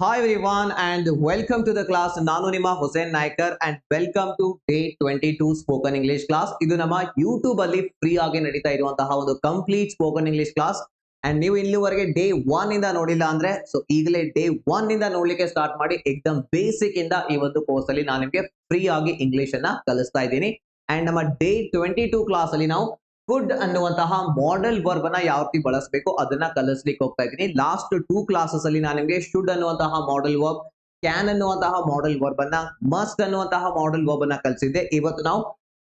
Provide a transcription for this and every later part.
Hi everyone and welcome to the class. ನಾನು ನಿಮ್ಮ Hussain Naikar and welcome to day 22 spoken English class. ಇದು ನಮ್ಮ YouTube ಅಲ್ಲಿ ಫ್ರೀ ಆಗಿ ನಡೀತಾ ಇರುವಂತಹ ಒಂದು complete spoken English class. And ನೀವು ಇಲ್ಲಿವರೆಗೆ ಡೇ 1 ಇಂದ ನೋಡಿಲ್ಲ ಅಂದ್ರೆ ಸೊ ಈಗಲೇ ಡೇ 1 ಇಂದ ನೋಡ್ಲಿಕ್ಕೆ ಸ್ಟಾರ್ಟ್ ಮಾಡಿ ಎಕ್ದಮ್ ಬೇಸಿಕ್ ಇಂದ ಈ ಒಂದು ಕೋರ್ಸ್ ಅಲ್ಲಿ ನಾನು ನಿಮಗೆ ಫ್ರೀ ಆಗಿ ಇಂಗ್ಲಿಷ್ ಅನ್ನ ಕಲಿಸ್ತಾ ಇದ್ದೀನಿ. ಅಂಡ್ ನಮ್ಮ ಡೇ 22 ಕ್ಲಾಸ್ ಅಲ್ಲಿ ನಾವು ಕುಡ್ ಅನ್ನುವಂತಹ ಮಾಡೆಲ್ ವರ್ಬ್ ಅನ್ನ ಯಾವ ರೀತಿ ಬಳಸಬೇಕು ಅದನ್ನ ಕಲಿಸ್ಲಿಕ್ಕೆ ಹೋಗ್ತಾ ಇದ್ದೀನಿ. ಲಾಸ್ಟ್ 2 ಕ್ಲಾಸಸ್ ಅಲ್ಲಿ ನಾನು ನಿಮಗೆ ಶುಡ್ ಅನ್ನುವಂತಹ ಮಾಡೆಲ್ ವರ್ಬ್, ಕ್ಯಾನ್ ಅನ್ನುವಂತಹ ಮಾಡೆಲ್ ವರ್ಬ್ ಅನ್ನ, ಮಸ್ಟ್ ಅನ್ನುವಂತಹ ಮಾಡೆಲ್ ವರ್ಬ್ ಅನ್ನ ಕಲಿಸಿದ್ದೆ. ಇವತ್ತು ನಾವು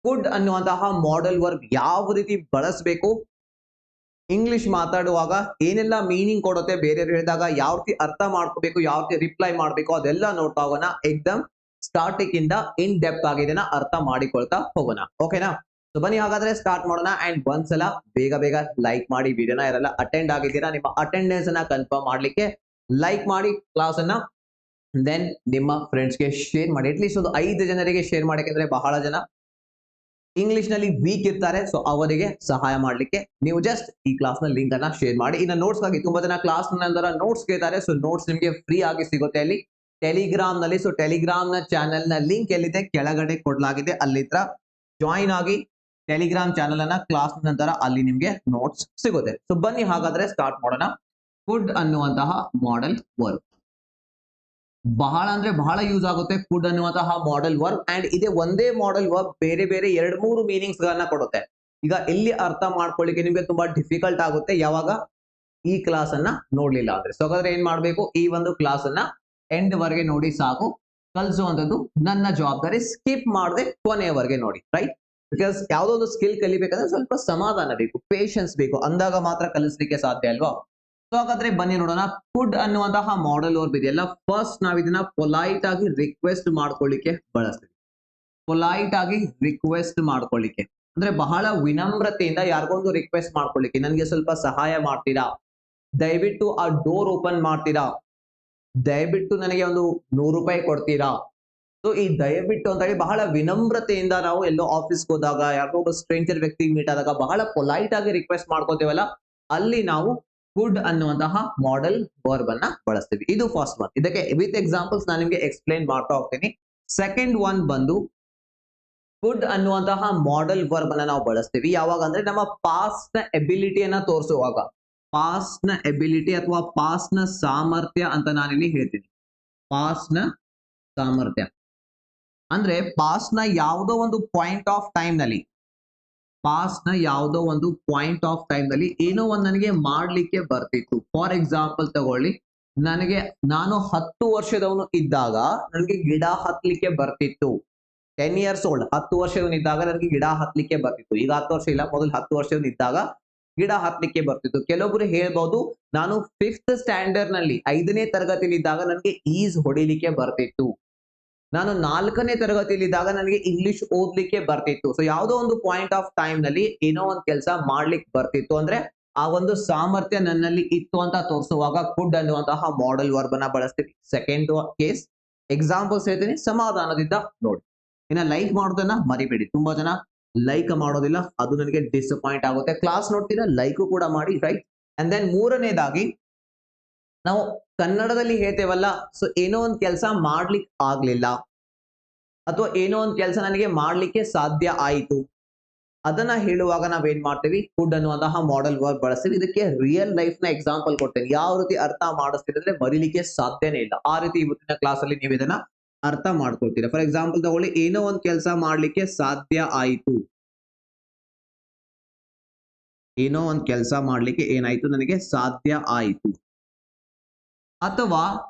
ಕುಡ್ ಅನ್ನುವಂತಹ ಮಾಡೆಲ್ ವರ್ಬ್ ಯಾವ ರೀತಿ ಬಳಸಬೇಕು, ಇಂಗ್ಲಿಷ್ ಮಾತಾಡುವಾಗ ಏನೆಲ್ಲ ಮೀನಿಂಗ್ ಕೊಡುತ್ತೆ, ಬೇರೆಯವರು ಹೇಳಿದಾಗ ಯಾವ ರೀತಿ ಅರ್ಥ ಮಾಡ್ಕೋಬೇಕು, ಯಾವ ರೀತಿ ರಿಪ್ಲೈ ಮಾಡಬೇಕು ಅದೆಲ್ಲ ನೋಡ್ತಾ ಹೋಗೋಣ. ಎಕ್ದಮ್ ಸ್ಟಾರ್ಟಿಂಗ್ ಇಂದ ಇನ್ ಡೆಪ್ತ್ ಆಗಿ ಇದನ್ನ ಅರ್ಥ ಮಾಡಿಕೊಳ್ತಾ ಹೋಗೋಣ. ಓಕೆನಾ? ಸೊ ಬನ್ನಿ ಹಾಗಾದ್ರೆ ಸ್ಟಾರ್ಟ್ ಮಾಡೋಣ. ಅಂಡ್ ಒಂದ್ಸಲ ಬೇಗ ಬೇಗ ಲೈಕ್ ಮಾಡಿ ವಿಡಿಯೋನ. ಯಾರೆಲ್ಲ ಅಟೆಂಡ್ ಆಗಿದ್ದೀರಾ ನಿಮ್ಮ ಅಟೆಂಡೆನ್ಸ್ ಅನ್ನ ಕನ್ಫರ್ಮ್ ಮಾಡ್ಲಿಕ್ಕೆ ಲೈಕ್ ಮಾಡಿ ಕ್ಲಾಸ್ ಅನ್ನ, ದೆನ್ ನಿಮ್ಮ ಫ್ರೆಂಡ್ಸ್ಗೆ ಶೇರ್ ಮಾಡಿ. ಅಟ್ಲೀಸ್ಟ್ ಒಂದು 5 ಜನರಿಗೆ ಶೇರ್ ಮಾಡಿ, ಯಾಕಂದ್ರೆ ಬಹಳ ಜನ ಇಂಗ್ಲಿಷ್ ನಲ್ಲಿ ವೀಕ್ ಇರ್ತಾರೆ. ಸೊ ಅವರಿಗೆ ಸಹಾಯ ಮಾಡ್ಲಿಕ್ಕೆ ನೀವು ಜಸ್ಟ್ ಈ ಕ್ಲಾಸ್ ನ ಲಿಂಕ್ ಅನ್ನ ಶೇರ್ ಮಾಡಿ. ಇನ್ನು ನೋಟ್ಸ್ ಗಾಗಿ ತುಂಬಾ ಜನ ಕ್ಲಾಸ್ ನಂತರ ನೋಟ್ಸ್ ಕೇಳ್ತಾರೆ. ಸೊ ನೋಟ್ಸ್ ನಿಮಗೆ ಫ್ರೀ ಆಗಿ ಸಿಗುತ್ತೆ ಅಲ್ಲಿ ಟೆಲಿಗ್ರಾಮ್ ನಲ್ಲಿ. ಸೊ ಟೆಲಿಗ್ರಾಮ್ ನ ಚಾನೆಲ್ ನ ಲಿಂಕ್ ಎಲ್ಲಿದೆ ಕೆಳಗಡೆ ಕೊಡ್ಲಾಗಿದೆ, ಅಲ್ಲಿತ್ರ ಜಾಯಿನ್ ಆಗಿ ಟೆಲಿಗ್ರಾಮ್ ಚಾನಲ್ ಅನ್ನ ಕ್ಲಾಸ್ ನಂತರ ಅಲ್ಲಿ ನಿಮ್ಗೆ ನೋಟ್ಸ್ ಸಿಗುತ್ತೆ. ಸೊ ಬನ್ನಿ ಹಾಗಾದ್ರೆ ಸ್ಟಾರ್ಟ್ ಮಾಡೋಣ. ಫುಡ್ ಅನ್ನುವಂತಹ ಮಾಡೆಲ್ ವರ್ಬ್ ಬಹಳ ಅಂದ್ರೆ ಬಹಳ ಯೂಸ್ ಆಗುತ್ತೆ. ಫುಡ್ ಅನ್ನುವಂತಹ ಮಾಡೆಲ್ ವರ್ಬ್ ಅಂಡ್ ಇದೆ ಒಂದೇ ಮಾಡೆಲ್ ವರ್ಬ್ ಬೇರೆ ಬೇರೆ 2-3 ಮೀನಿಂಗ್ಸ್ ಗಳನ್ನ ಕೊಡುತ್ತೆ. ಈಗ ಇಲ್ಲಿ ಅರ್ಥ ಮಾಡ್ಕೊಳ್ಳಿಕ್ಕೆ ನಿಮ್ಗೆ ತುಂಬಾ ಡಿಫಿಕಲ್ಟ್ ಆಗುತ್ತೆ ಯಾವಾಗ ಈ ಕ್ಲಾಸ್ ಅನ್ನ ನೋಡ್ಲಿಲ್ಲ ಅಂದ್ರೆ. ಸೊ ಹಾಗಾದ್ರೆ ಏನ್ ಮಾಡ್ಬೇಕು, ಈ ಒಂದು ಕ್ಲಾಸ್ ಅನ್ನ ಎಂಡ್ ವರೆಗೆ ನೋಡಿ ಸಾಕು. ಕಲಿಸುವಂತದ್ದು ನನ್ನ ಜವಾಬ್ದಾರಿ. ಸ್ಕಿಪ್ ಮಾಡದೆ ಕೊನೆಯವರೆಗೆ ನೋಡಿ, ರೈಟ್? ಬಿಕಾಸ್ ಯಾವುದೋ ಒಂದು ಸ್ಕಿಲ್ ಕಲಿಬೇಕಂದ್ರೆ ಸ್ವಲ್ಪ ಸಮಾಧಾನ ಬೇಕು, ಪೇಷನ್ಸ್ ಬೇಕು, ಅಂದಾಗ ಮಾತ್ರ ಕಲಿಸ್ಲಿಕ್ಕೆ ಸಾಧ್ಯ ಅಲ್ವಾ? ಸೊ ಹಾಗಾದ್ರೆ ಬನ್ನಿ ನೋಡೋಣ. ಫುಡ್ ಅನ್ನುವಂತಹ ಮಾಡೆಲ್ ವರ್ಬ್ ಇದೆಯಲ್ಲ, ಫಸ್ಟ್ ನಾವ್ ಇದನ್ನ ಪೊಲೈಟ್ ಆಗಿ ರಿಕ್ವೆಸ್ಟ್ ಮಾಡ್ಕೊಳ್ಳಿಕ್ಕೆ ಬಳಸ್ತೀವಿ. ಪೊಲೈಟ್ ಆಗಿ ರಿಕ್ವೆಸ್ಟ್ ಮಾಡ್ಕೊಳ್ಳಿಕ್ಕೆ ಅಂದ್ರೆ ಬಹಳ ವಿನಮ್ರತೆಯಿಂದ ಯಾರಿಗೊಂದು ರಿಕ್ವೆಸ್ಟ್ ಮಾಡ್ಕೊಳ್ಳಿಕ್ಕೆ, ನನಗೆ ಸ್ವಲ್ಪ ಸಹಾಯ ಮಾಡ್ತೀರಾ, ದಯವಿಟ್ಟು ಆ ಡೋರ್ ಓಪನ್ ಮಾಡ್ತೀರಾ, ದಯವಿಟ್ಟು ನನಗೆ ಒಂದು 100 ರೂಪಾಯಿ ಕೊಡ್ತೀರಾ. ಸೊ ಈ ದಯವಿಟ್ಟು ಅಂತ ಹೇಳಿ ಬಹಳ ವಿನಮ್ರತೆಯಿಂದ ನಾವು ಎಲ್ಲೋ ಆಫೀಸ್ಗೆ ಹೋದಾಗ ಯಾರೋ ಒಬ್ಬ ಸ್ಟ್ರೇಂಜರ್ ವ್ಯಕ್ತಿ ಮೀಟ್ ಆದಾಗ ಬಹಳ ಪೊಲೈಟ್ ಆಗಿ ರಿಕ್ವೆಸ್ಟ್ ಮಾಡ್ಕೋತೇವಲ್ಲ, ಅಲ್ಲಿ ನಾವು ಫುಡ್ ಅನ್ನುವಂತಹ ಮಾಡೆಲ್ ವರ್ಬ್ ಅನ್ನ ಬಳಸ್ತೀವಿ. ಇದು ಫಸ್ಟ್ ಒನ್. ಇದಕ್ಕೆ ವಿತ್ ಎಕ್ಸಾಂಪಲ್ಸ್ ನಾನು ನಿಮಗೆ ಎಕ್ಸ್ಪ್ಲೈನ್ ಮಾಡ್ತಾ ಹೋಗ್ತೀನಿ. ಸೆಕೆಂಡ್ ಒನ್ ಬಂದು ಫುಡ್ ಅನ್ನುವಂತಹ ಮಾಡೆಲ್ ವರ್ಬ್ ಅನ್ನ ನಾವು ಬಳಸ್ತೀವಿ ಯಾವಾಗ ಅಂದ್ರೆ ನಮ್ಮ ಪಾಸ್ಟ್ ನ ಎಬಿಲಿಟಿಯನ್ನ ತೋರಿಸುವಾಗ. ಪಾಸ್ಟ್ ನ ಎಬಿಲಿಟಿ ಅಥವಾ ಪಾಸ್ಟ್ ನ ಸಾಮರ್ಥ್ಯ ಅಂತ ನಾನಿಲ್ಲಿ ಹೇಳ್ತೀನಿ. ಪಾಸ್ಟ್ ನ ಸಾಮರ್ಥ್ಯ ಅಂದ್ರೆ ಪಾಸ್ಟ್ ನ ಯಾವುದೋ ಒಂದು ಪಾಯಿಂಟ್ ಆಫ್ ಟೈಮ್ ನಲ್ಲಿ, ಪಾಸ್ಟ್ ನ ಯಾವುದೋ ಒಂದು ಪಾಯಿಂಟ್ ಆಫ್ ಟೈಮ್ ನಲ್ಲಿ ಏನೋ ಒಂದು ನನಗೆ ಮಾಡ್ಲಿಕ್ಕೆ ಬರ್ತಿತ್ತು. ಫಾರ್ ಎಕ್ಸಾಂಪಲ್ ತಗೊಳ್ಳಿ, ನಾನು 10 ವರ್ಷದವನು ಇದ್ದಾಗ ನನಗೆ ಗಿಡ ಹತ್ಲಿಕ್ಕೆ ಬರ್ತಿತ್ತು. 10 ಇಯರ್ಸ್ ಓಲ್ಡ್, 10 ವರ್ಷದವನಿದ್ದಾಗ ನನಗೆ ಗಿಡ ಹತ್ಲಿಕ್ಕೆ ಬರ್ತಿತ್ತು. ಈಗ 10 ವರ್ಷ ಇಲ್ಲ, ಮೊದಲು 10 ವರ್ಷದವನಿದ್ದಾಗ ಗಿಡ ಹತ್ಲಿಕ್ಕೆ ಬರ್ತಿತ್ತು. ಕೆಲವೊಬ್ರು ಹೇಳ್ಬಹುದು, ನಾನು 5th ಸ್ಟ್ಯಾಂಡರ್ಡ್ ನಲ್ಲಿ 5ನೇ ತರಗತಿಯಲ್ಲಿ ಇದ್ದಾಗ ನನಗೆ ಈಜ್ ಹೊಡಿಲಿಕ್ಕೆ ಬರ್ತಿತ್ತು. ನಾನು 4ನೇ ತರಗತಿಯಲ್ಲಿ ಇದ್ದಾಗ ನನಗೆ ಇಂಗ್ಲಿಷ್ ಓದ್ಲಿಕ್ಕೆ ಬರ್ತಿತ್ತು. ಸೊ ಯಾವುದೋ ಒಂದು ಪಾಯಿಂಟ್ ಆಫ್ ಟೈಮ್ ನಲ್ಲಿ ಏನೋ ಒಂದು ಕೆಲಸ ಮಾಡ್ಲಿಕ್ಕೆ ಬರ್ತಿತ್ತು ಅಂದ್ರೆ ಆ ಒಂದು ಸಾಮರ್ಥ್ಯ ನನ್ನಲ್ಲಿ ಇತ್ತು ಅಂತ ತೋರಿಸುವಾಗ ಕುಡ್ ಅನ್ನುವಂತಹ ಮಾಡೆಲ್ ವರ್ಬ್ ಅನ್ನ ಬಳಸ್ತೀವಿ. ಸೆಕೆಂಡ್ ಕೇಸ್ ಎಕ್ಸಾಂಪಲ್ಸ್ ಹೇಳ್ತೀನಿ, ಸಮಾಧಾನದಿಂದ ನೋಡಿ. ಇನ್ನ ಲೈಕ್ ಮಾಡೋದನ್ನ ಮರಿಬೇಡಿ. ತುಂಬಾ ಜನ ಲೈಕ್ ಮಾಡೋದಿಲ್ಲ, ಅದು ನನಗೆ ಡಿಸಪಾಯಿಂಟ್ ಆಗುತ್ತೆ. ಕ್ಲಾಸ್ ನೋಡ್ತೀರಾ, ಲೈಕ್ ಕೂಡ ಮಾಡಿ, ರೈಟ್? ಅಂಡ್ ದೆನ್ ಮೂರನೇದಾಗಿ ನಾವು ಕನ್ನಡದಲ್ಲಿ ಹೇಳ್ತೇವಲ್ಲ, ಸೊ ಏನೋ ಒಂದು ಕೆಲಸ ಮಾಡ್ಲಿಕ್ಕೆ ಆಗ್ಲಿಲ್ಲ ಅಥವಾ ಏನೋ ಒಂದು ಕೆಲಸ ನನಗೆ ಮಾಡ್ಲಿಕ್ಕೆ ಸಾಧ್ಯ ಆಯಿತು, ಅದನ್ನ ಹೇಳುವಾಗ ನಾವೇನ್ ಮಾಡ್ತೀವಿ, ಕುಡ್ ಅನ್ನುವಂತಹ ಮಾಡೆಲ್ ವರ್ಬ್ ಬಳಸ್ತೀವಿ. ಇದಕ್ಕೆ ರಿಯಲ್ ಲೈಫ್ ನ ಎಕ್ಸಾಂಪಲ್ ಕೊಡ್ತೇನೆ. ಯಾವ ರೀತಿ ಅರ್ಥ ಮಾಡಿಸ್ತಿದ್ರೆ ಮರಿಲಿಕ್ಕೆ ಸಾಧ್ಯನೇ ಇಲ್ಲ. ಆ ರೀತಿ ಇವತ್ತಿನ ಕ್ಲಾಸ್ ಅಲ್ಲಿ ನೀವು ಇದನ್ನ ಅರ್ಥ ಮಾಡ್ಕೊಳ್ತೀರಾ. ಫಾರ್ ಎಕ್ಸಾಂಪಲ್ ತಗೊಳ್ಳಿ, ಏನೋ ಒಂದು ಕೆಲಸ ಮಾಡ್ಲಿಕ್ಕೆ ಸಾಧ್ಯ ಆಯಿತು. ಏನೋ ಒಂದು ಕೆಲಸ ಮಾಡ್ಲಿಕ್ಕೆ ಏನಾಯ್ತು, ನನಗೆ ಸಾಧ್ಯ ಆಯಿತು. ಅಥವಾ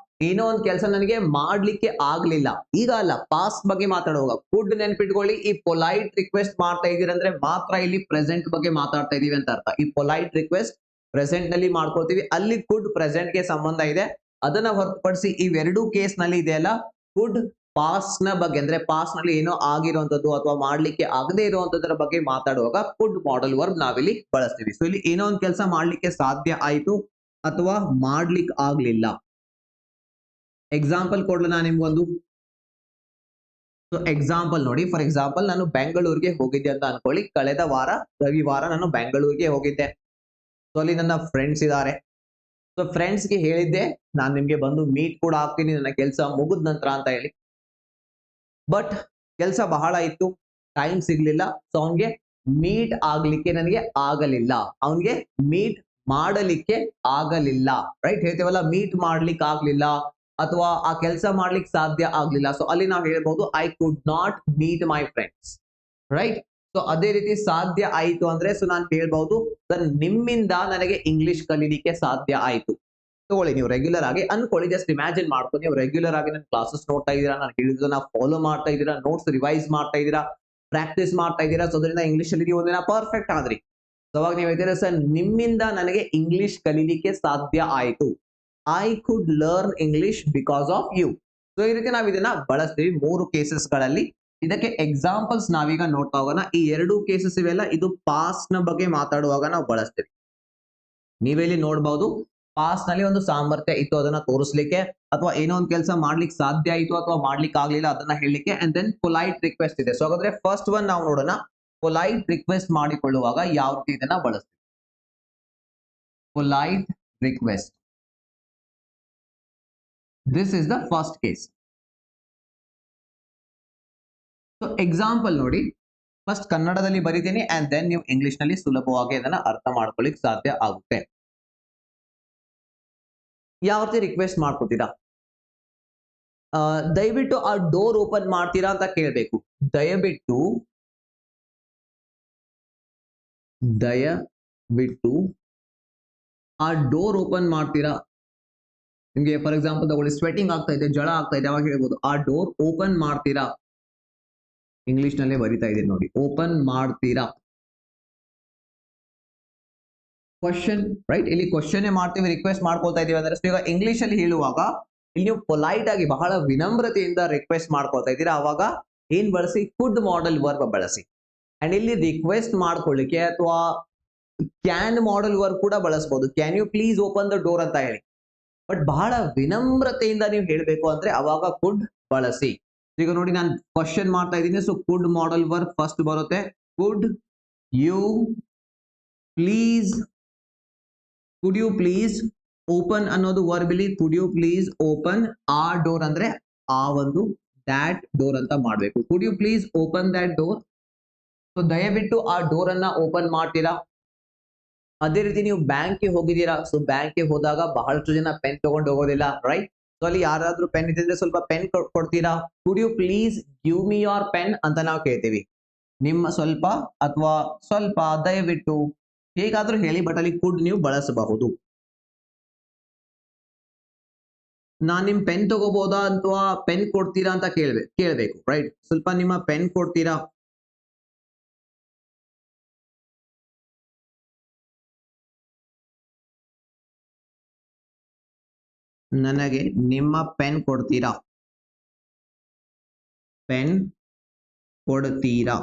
ಏನೋ ಒಂದು ಕೆಲಸ ನನಗೆ ಮಾಡ್ಲಿಕ್ಕೆ ಆಗ್ಲಿಲ್ಲ. ಈಗ ಅಲ್ಲ, ಪಾಸ್ಟ್ ಬಗ್ಗೆ ಮಾತಾಡುವಾಗ ಕುಡ್ ನೆನ್ಪಿಟ್ಕೊಳ್ಳಿ. ಈ ಪೊಲೈಟ್ ರಿಕ್ವೆಸ್ಟ್ ಮಾಡ್ತಾ ಇದೀರಂದ್ರೆ ಮಾತ್ರ ಇಲ್ಲಿ ಪ್ರೆಸೆಂಟ್ ಬಗ್ಗೆ ಮಾತಾಡ್ತಾ ಇದೀವಿ ಅಂತ ಅರ್ಥ. ಈ ಪೊಲೈಟ್ ರಿಕ್ವೆಸ್ಟ್ ಪ್ರೆಸೆಂಟ್ ನಲ್ಲಿ ಮಾಡ್ಕೊಳ್ತೀವಿ, ಅಲ್ಲಿ ಕುಡ್ ಪ್ರೆಸೆಂಟ್ ಗೆ ಸಂಬಂಧ ಇದೆ. ಅದನ್ನ ಹೊರತುಪಡಿಸಿ ಇವೆರಡೂ ಕೇಸ್ ನಲ್ಲಿ ಇದೆಯಲ್ಲ, ಕುಡ್ ಪಾಸ್ಟ್ ನ ಬಗ್ಗೆ ಅಂದ್ರೆ ಪಾಸ್ಟ್ ನಲ್ಲಿ ಏನೋ ಆಗಿರುವಂತದ್ದು ಅಥವಾ ಮಾಡ್ಲಿಕ್ಕೆ ಆಗದೆ ಇರುವಂತದ್ರ ಬಗ್ಗೆ ಮಾತಾಡುವಾಗ ಕುಡ್ ಮಾಡೆಲ್ ವರ್ಬ್ ನಾವಿಲ್ಲಿ ಬಳಸ್ತೀವಿ. ಸೊ ಇಲ್ಲಿ ಏನೋ ಒಂದು ಕೆಲಸ ಮಾಡ್ಲಿಕ್ಕೆ ಸಾಧ್ಯ ಆಯ್ತು ಅಥವಾ ಮಾಡ್ಲಿಕ್ಕೆ ಆಗ್ಲಿಲ್ಲ. ಎಕ್ಸಾಂಪಲ್ ಕೊಡ್ಲ ನಾನು ನಿಮ್ಗೊಂದು. ಸೊ ಎಕ್ಸಾಂಪಲ್ ನೋಡಿ, ಫಾರ್ ಎಕ್ಸಾಂಪಲ್ ನಾನು ಬೆಂಗಳೂರಿಗೆ ಹೋಗಿದ್ದೆ ಅಂತ ಅನ್ಕೊಳ್ಳಿ. ಕಳೆದ ವಾರ ರವಿವಾರ ನಾನು ಬೆಂಗಳೂರಿಗೆ ಹೋಗಿದ್ದೆ. ಸೊ ಅಲ್ಲಿ ನನ್ನ ಫ್ರೆಂಡ್ಸ್ ಇದ್ದಾರೆ. ಸೊ ಸೊ ಫ್ರೆಂಡ್ಸ್ಗೆ ಹೇಳಿದ್ದೆ ನಾನು ನಿಮ್ಗೆ ಬಂದು ಮೀಟ್ ಕೂಡ ಆಗ್ತೀನಿ ನನ್ನ ಕೆಲಸ ಮುಗಿದ ನಂತರ ಅಂತ ಹೇಳಿ. ಬಟ್ ಕೆಲಸ ಬಹಳ ಇತ್ತು, ಟೈಮ್ ಸಿಗ್ಲಿಲ್ಲ. ಸೊ ಅವನ್ಗೆ ಮೀಟ್ ಆಗ್ಲಿಕ್ಕೆ ನನಗೆ ಆಗಲಿಲ್ಲ, ಅವನ್ಗೆ ಮೀಟ್ ಮಾಡಲಿಕ್ಕೆ ಆಗಲಿಲ್ಲ. ರೈಟ್, ಹೇಳ್ತೇವಲ್ಲ ಮೀಟ್ ಮಾಡ್ಲಿಕ್ಕೆ ಆಗ್ಲಿಲ್ಲ ಅಥವಾ ಆ ಕೆಲಸ ಮಾಡ್ಲಿಕ್ಕೆ ಸಾಧ್ಯ ಆಗ್ಲಿಲ್ಲ. ಸೊ ಅಲ್ಲಿ ನಾವು ಹೇಳ್ಬಹುದು I could not meet my friends. Right, so ಅದೇ ರೀತಿ ಸಾಧ್ಯ ಆಯ್ತು ಅಂದ್ರೆ ಸೊ ನಾನು ಹೇಳ್ಬಹುದು ನಿಮ್ಮಿಂದ ನನಗೆ ಇಂಗ್ಲಿಷ್ ಕಲೀಲಿಕ್ಕೆ ಸಾಧ್ಯ ಆಯ್ತು. ತಗೊಳ್ಳಿ, ನೀವು ರೆಗ್ಯುಲರ್ ಆಗಿ ಅನ್ಕೊಳ್ಳಿ, ಜಸ್ಟ್ ಇಮ್ಯಾಜಿನ್ ಮಾಡ್ಕೊಂಡು ನೀವು ರೆಗ್ಯುಲರ್ ಆಗಿ ನನ್ನ ಕ್ಲಾಸಸ್ ನೋಡ್ತಾ ಇದ್ದೀರಾ, ನಾನು ಹೇಳಿದ್ದನ್ನ ಫಾಲೋ ಮಾಡ್ತಾ ಇದ್ದೀರಾ, ನೋಟ್ಸ್ ರಿವೈಸ್ ಮಾಡ್ತಾ ಇದ್ದೀರಾ, ಪ್ರಾಕ್ಟೀಸ್ ಮಾಡ್ತಾ ಇದ್ದೀರಾ. ಸೊ ಅದರಿಂದ ಇಂಗ್ಲಿಷ್ ಅಲ್ಲಿ ನೀವು ಒಂದಿನ ಪರ್ಫೆಕ್ಟ್ ಆದ್ರಿ. ಸೊ ಅವಾಗ ನೀವು ಹೇಳ್ತೀರಾ ಸರ್ ನಿಮ್ಮಿಂದ ನನಗೆ ಇಂಗ್ಲಿಷ್ ಕಲೀಲಿಕ್ಕೆ ಸಾಧ್ಯ ಆಯ್ತು. I could learn English because of you. So ಈ ರೀತಿ ನಾವು ಇದನ್ನ ಬಳಸ್ತೀವಿ 3 ಕೇಸಸ್ ಗಳಲ್ಲಿ. ಇದಕ್ಕೆ ಎಕ್ಸಾಂಪಲ್ಸ್ ನಾವೀಗ ನೋಡ್ತಾ ಹೋಗೋಣ. ಈ 2 ಕೇಸಸ್ ಇವೆಲ್ಲ ಇದು ಪಾಸ್ಟ್ ನ ಬಗ್ಗೆ ಮಾತಾಡುವಾಗ ನಾವು ಬಳಸ್ತೀವಿ. ನೀವಿಲ್ಲಿ ನೋಡಬಹುದು, ಪಾಸ್ಟ್ ನಲ್ಲಿ ಒಂದು ಸಾಮರ್ಥ್ಯ ಇತ್ತು ಅದನ್ನ ತೋರಿಸ್ಲಿಕ್ಕೆ, ಅಥವಾ ಏನೋ ಒಂದು ಕೆಲಸ ಮಾಡ್ಲಿಕ್ಕೆ ಸಾಧ್ಯ ಆಯಿತು ಅಥವಾ ಮಾಡ್ಲಿಕ್ಕೆ ಆಗ್ಲಿಲ್ಲ ಅದನ್ನ ಹೇಳಲಿಕ್ಕೆ. ಅಂಡ್ ದೆನ್ ಪೊಲೈಟ್ ರಿಕ್ವೆಸ್ಟ್ ಇದೆ. ಸೊ ಹಾಗಾದ್ರೆ ಫಸ್ಟ್ ಒನ್ ನಾವು ನೋಡೋಣ, ಪೊಲೈಟ್ ರಿಕ್ವೆಸ್ಟ್ ಮಾಡಿಕೊಳ್ಳುವಾಗ ಯಾವ ರೀತಿ ಇದನ್ನ ಬಳಸ್ತೀವಿ. Polite request, this is the first case. So example ನೋಡಿ, ಫಸ್ಟ್ ಕನ್ನಡದಲ್ಲಿ ಬರೀತೀನಿ ಅಂಡ್ ದೆನ್ ನೀವು ಇಂಗ್ಲಿಷ್ ನಲ್ಲಿ ಸುಲಭವಾಗಿ ಅದನ್ನ ಅರ್ಥ ಮಾಡ್ಕೊಳ್ಳಿಕ್ ಸಾಧ್ಯ ಆಗುತ್ತೆ. ಯಾವ ರೀತಿ ರಿಕ್ವೆಸ್ಟ್ ಮಾಡ್ಕೋತೀರಾ? ದಯವಿಟ್ಟು ಆ ಡೋರ್ ಓಪನ್ ಮಾಡ್ತೀರಾ ಅಂತ ಕೇಳಬೇಕು. ದಯವಿಟ್ಟು ಆ ಡೋರ್ ಓಪನ್ ಮಾಡ್ತೀರಾ? ನಿಮ್ಗೆ ಫಾರ್ ಎಕ್ಸಾಂಪಲ್ ತಗೊಳ್ಳಿ, ಸ್ವೆಟಿಂಗ್ ಆಗ್ತಾ ಇದೆ, ಜಳ ಆಗ್ತಾ ಇದೆ, ಅವಾಗ ಹೇಳ್ಬೋದು ಆ ಡೋರ್ ಓಪನ್ ಮಾಡ್ತೀರಾ. ಇಂಗ್ಲಿಷ್ ನಲ್ಲೇ ಬರಿತಾ ಇದೀನಿ ನೋಡಿ, ಓಪನ್ ಮಾಡ್ತೀರಾ. ಕ್ವಶನ್, ರೈಟ್, ಇಲ್ಲಿ ಕ್ವಶನ್ ಮಾಡ್ತೀವಿ, ರಿಕ್ವೆಸ್ಟ್ ಮಾಡ್ಕೊಳ್ತಾ ಇದೀವಿ ಅಂದ್ರೆ. ಈಗ ಇಂಗ್ಲಿಷ್ ಅಲ್ಲಿ ಹೇಳುವಾಗ ಇಲ್ಲಿ ನೀವು ಪೊಲೈಟ್ ಆಗಿ ಬಹಳ ವಿನಮ್ರತೆಯಿಂದ ರಿಕ್ವೆಸ್ಟ್ ಮಾಡ್ಕೊಳ್ತಾ ಇದ್ದೀರಾ, ಅವಾಗ ಏನ್ ಬಳಸಿ? ಕುಡ್ ಮಾಡೆಲ್ ವರ್ಬ್ ಬಳಸಿ. ಅಂಡ್ ಇಲ್ಲಿ ರಿಕ್ವೆಸ್ಟ್ ಮಾಡ್ಕೊಳ್ಳಿಕ್ಕೆ ಅಥವಾ ಕ್ಯಾನ್ ಮಾಡೆಲ್ ವರ್ಬ್ ಕೂಡ ಬಳಸಬಹುದು. Can you please open the door ಅಂತ ಹೇಳಿ. ಬಟ್ ಬಹಳ ವಿನಮ್ರತೆಯಿಂದ ನೀವು ಹೇಳಬೇಕು ಅಂದ್ರೆ ಅವಾಗ ಕುಡ್ ಬಳಸಿ. ಈಗ ನೋಡಿ, ನಾನು ಕ್ವಶನ್ ಮಾಡ್ತಾ ಇದ್ದೀನಿ, so could modal verb first ಬರುತ್ತೆ. Could you please, could you please open ಅನ್ನೋದು ವರ್ಬ್ ಇಲ್ಲಿ. ಕುಡ್ ಯು ಪ್ಲೀಸ್ ಓಪನ್ ಆ ಡೋರ್ ಅಂದ್ರೆ ಆ ಒಂದು ದ್ಯಾಟ್ ಡೋರ್ ಅಂತ ಮಾಡ್ಬೇಕು. Could you please open that door. So ದಯವಿಟ್ಟು ಆ ಡೋರ್ ಅನ್ನ ಓಪನ್ ಮಾಡ್ತೀರಾ. ಅದೇ ರೀತಿ ನೀವು ಬ್ಯಾಂಕ್ಗೆ ಹೋಗಿದ್ದೀರಾ. ಸೊ ಬ್ಯಾಂಕ್ಗೆ ಹೋದಾಗ ಬಹಳಷ್ಟು ಜನ ಪೆನ್ ತಗೊಂಡು ಹೋಗೋದಿಲ್ಲ, ರೈಟ್? ಸೊ ಅಲ್ಲಿ ಯಾರಾದ್ರೂ ಪೆನ್ ಇದ್ದಿದ್ರೆ ಸ್ವಲ್ಪ ಪೆನ್ ಕೊಡ್ತೀರಾ. Could you please give me your pen ಅಂತ ನಾವು ಕೇಳ್ತೀವಿ. ನಿಮ್ಮ ಸ್ವಲ್ಪ ಅಥವಾ ಸ್ವಲ್ಪ, ದಯವಿಟ್ಟು, ಹೇಗಾದ್ರೂ ಹೇಳಿ, ಬಟ್ ಅಲ್ಲಿ ಕುಡ್ ನೀವು ಬಳಸಬಹುದು. ನಾನ್ ನಿಮ್ ಪೆನ್ ತಗೋಬಹುದಾ ಅಥವಾ ಪೆನ್ ಕೊಡ್ತೀರಾ ಅಂತ ಕೇಳ್ಬೇಕು, ರೈಟ್? ಸ್ವಲ್ಪ ನಿಮ್ಮ ಪೆನ್ ಕೊಡ್ತೀರಾ. ನನಗೆ ನಿಮ್ಮ ಪೆನ್ ಕೊಡ್ತೀರಾ. ಪೆನ್ ಕೊಡ್ತೀರಾ.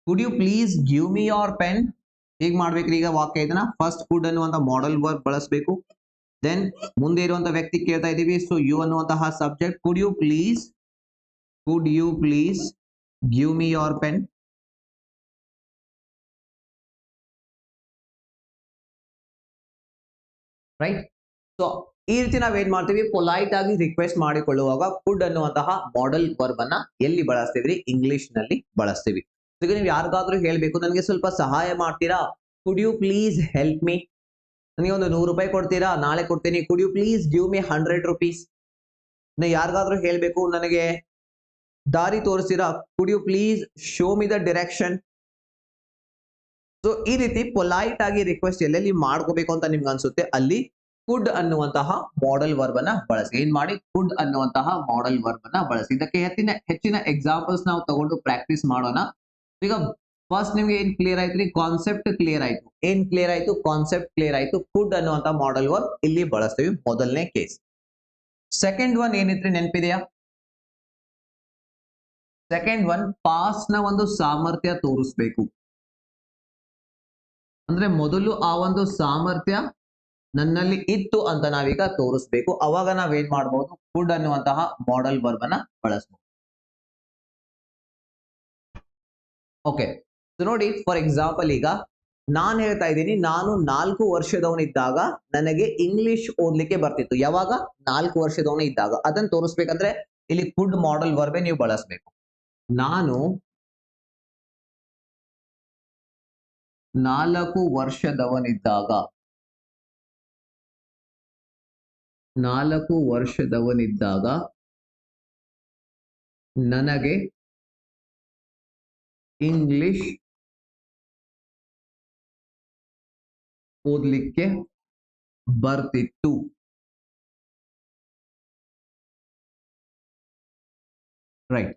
Could you please give me your pen. ಹೇಗ್ ಮಾಡ್ಬೇಕ್ರಿ ಈಗ ವಾಕ್ಯ? ಇದನ್ನ ಫಸ್ಟ್ ಕುಡ್ ಅನ್ನುವಂತ ಮಾಡೆಲ್ ವರ್ಬ್ ಬಳಸಬೇಕು. ದೆನ್ ಮುಂದೆ ಇರುವಂತ ವ್ಯಕ್ತಿ ಕೇಳ್ತಾ ಇದೀವಿ, ಸೊ ಯು ಅನ್ನುವಂತಹ subject. Could you please give me your pen. Right? So ಈ ರೀತಿ ನಾವೇನ್ ಮಾಡ್ತೀವಿ, ಪೊಲೈಟ್ ಆಗಿ ರಿಕ್ವೆಸ್ಟ್ ಮಾಡಿಕೊಳ್ಳುವಾಗ ಕುಡ್ ಅನ್ನುವಂತಹ ಮಾಡೆಲ್ ವರ್ಬ್ ಅನ್ನ ಎಲ್ಲಿ ಬಳಸ್ತೀವಿ? ಇಂಗ್ಲಿಷ್ ನಲ್ಲಿ ಬಳಸ್ತೀವಿ. ಈಗ ನೀವು ಯಾರಿಗಾದ್ರೂ ಹೇಳ್ಬೇಕು, ನನಗೆ ಸ್ವಲ್ಪ ಸಹಾಯ ಮಾಡ್ತೀರಾ. Could you please help me. ನನಗೆ ಒಂದು 100 ರೂಪಾಯಿ ಕೊಡ್ತೀರಾ, ನಾಳೆ ಕೊಡ್ತೀನಿ. Could you please give me 100 rupees. ನೀವು ಯಾರಿಗಾದ್ರೂ ಹೇಳ್ಬೇಕು, ನನಗೆ ದಾರಿ ತೋರಿಸ್ತೀರಾ. Could you please show me the direction. So ಈ ರೀತಿ ಪೊಲೈಟ್ ಆಗಿ ರಿಕ್ವೆಸ್ಟ್ ಎಲ್ಲೆಲ್ಲಿ ಮಾಡ್ಕೋಬೇಕು ಅಂತ ನಿಮ್ಗೆ ಅನ್ಸುತ್ತೆ ಅಲ್ಲಿ ಕುಡ್ ಅನ್ನುವಂತಹ ಮಾಡೆಲ್ ವರ್ಬ್ ಅನ್ನ ಬಳಸಿ. ಏನ್ ಮಾಡಿ? ಕುಡ್ ಅನ್ನುವಂತಹ ಮಾಡೆಲ್ ವರ್ಬ್ ಅನ್ನ ಬಳಸಿ. ಇದಕ್ಕೆ ಹೆಚ್ಚಿನ ಎಕ್ಸಾಂಪಲ್ಸ್ ನಾವು ತಗೊಂಡು ಪ್ರಾಕ್ಟೀಸ್ ಮಾಡೋಣ. ಈಗ ಫಸ್ಟ್ ನಿಮ್ಗೆ ಏನ್ ಕ್ಲಿಯರ್ ಆಯ್ತು? ಕಾನ್ಸೆಪ್ಟ್ ಕ್ಲಿಯರ್ ಆಯ್ತು. ಏನ್ ಕ್ಲಿಯರ್ ಆಯ್ತು? ಕಾನ್ಸೆಪ್ಟ್ ಕ್ಲಿಯರ್ ಆಯ್ತು. ಕುಡ್ ಅನ್ನುವಂತ ಮಾಡೆಲ್ ವರ್ಬ್ ಇಲ್ಲಿ ಬಳಸ್ತೀವಿ, ಮೊದಲನೇ ಕೇಸ್. ಸೆಕೆಂಡ್ ಒನ್ ಏನಿತ್ರಿ, ನೆನಪಿದೆಯಾ? ಸೆಕೆಂಡ್ ಒನ್ ಪಾಸ್ಟ್ ನ ಒಂದು ಸಾಮರ್ಥ್ಯ ತೋರಿಸ್ಬೇಕು. ಅಂದ್ರೆ ಮೊದಲು ಆ ಒಂದು ಸಾಮರ್ಥ್ಯ ನನ್ನಲ್ಲಿ ಇತ್ತು ಅಂತ ನಾವೀಗ ತೋರಿಸ್ಬೇಕು. ಅವಾಗ ನಾವೇನ್ ಮಾಡಬಹುದು? ಕುಡ್ ಅನ್ನುವಂತಹ ಮಾಡೆಲ್ ವರ್ಬ್ ಅನ್ನ ಬಳಸಬಹುದು. ಓಕೆ, ಸೊ ನೋಡಿ, ಫಾರ್ ಎಕ್ಸಾಂಪಲ್ ಈಗ ನಾನು ಹೇಳ್ತಾ ಇದ್ದೀನಿ, ನಾನು 4 ವರ್ಷದವನಿದ್ದಾಗ ನನಗೆ ಇಂಗ್ಲಿಷ್ ಓದ್ಲಿಕ್ಕೆ ಬರ್ತಿತ್ತು. ಯಾವಾಗ? 4 ವರ್ಷದವನು ಇದ್ದಾಗ. ಅದನ್ನ ತೋರಿಸ್ಬೇಕಂದ್ರೆ ಇಲ್ಲಿ ಕುಡ್ ಮಾಡೆಲ್ ವರ್ಬೇ ನೀವು ಬಳಸಬೇಕು. ನಾನು 4 ವರ್ಷದವನಿದ್ದಾಗ 4 ವರ್ಷದವನಿದ್ದಾಗ ನನಗೆ ಇಂಗ್ಲಿಷ್ ಓದ್ಲಿಕ್ಕೆ ಬರ್ತಿತ್ತು. ರೈಟ್.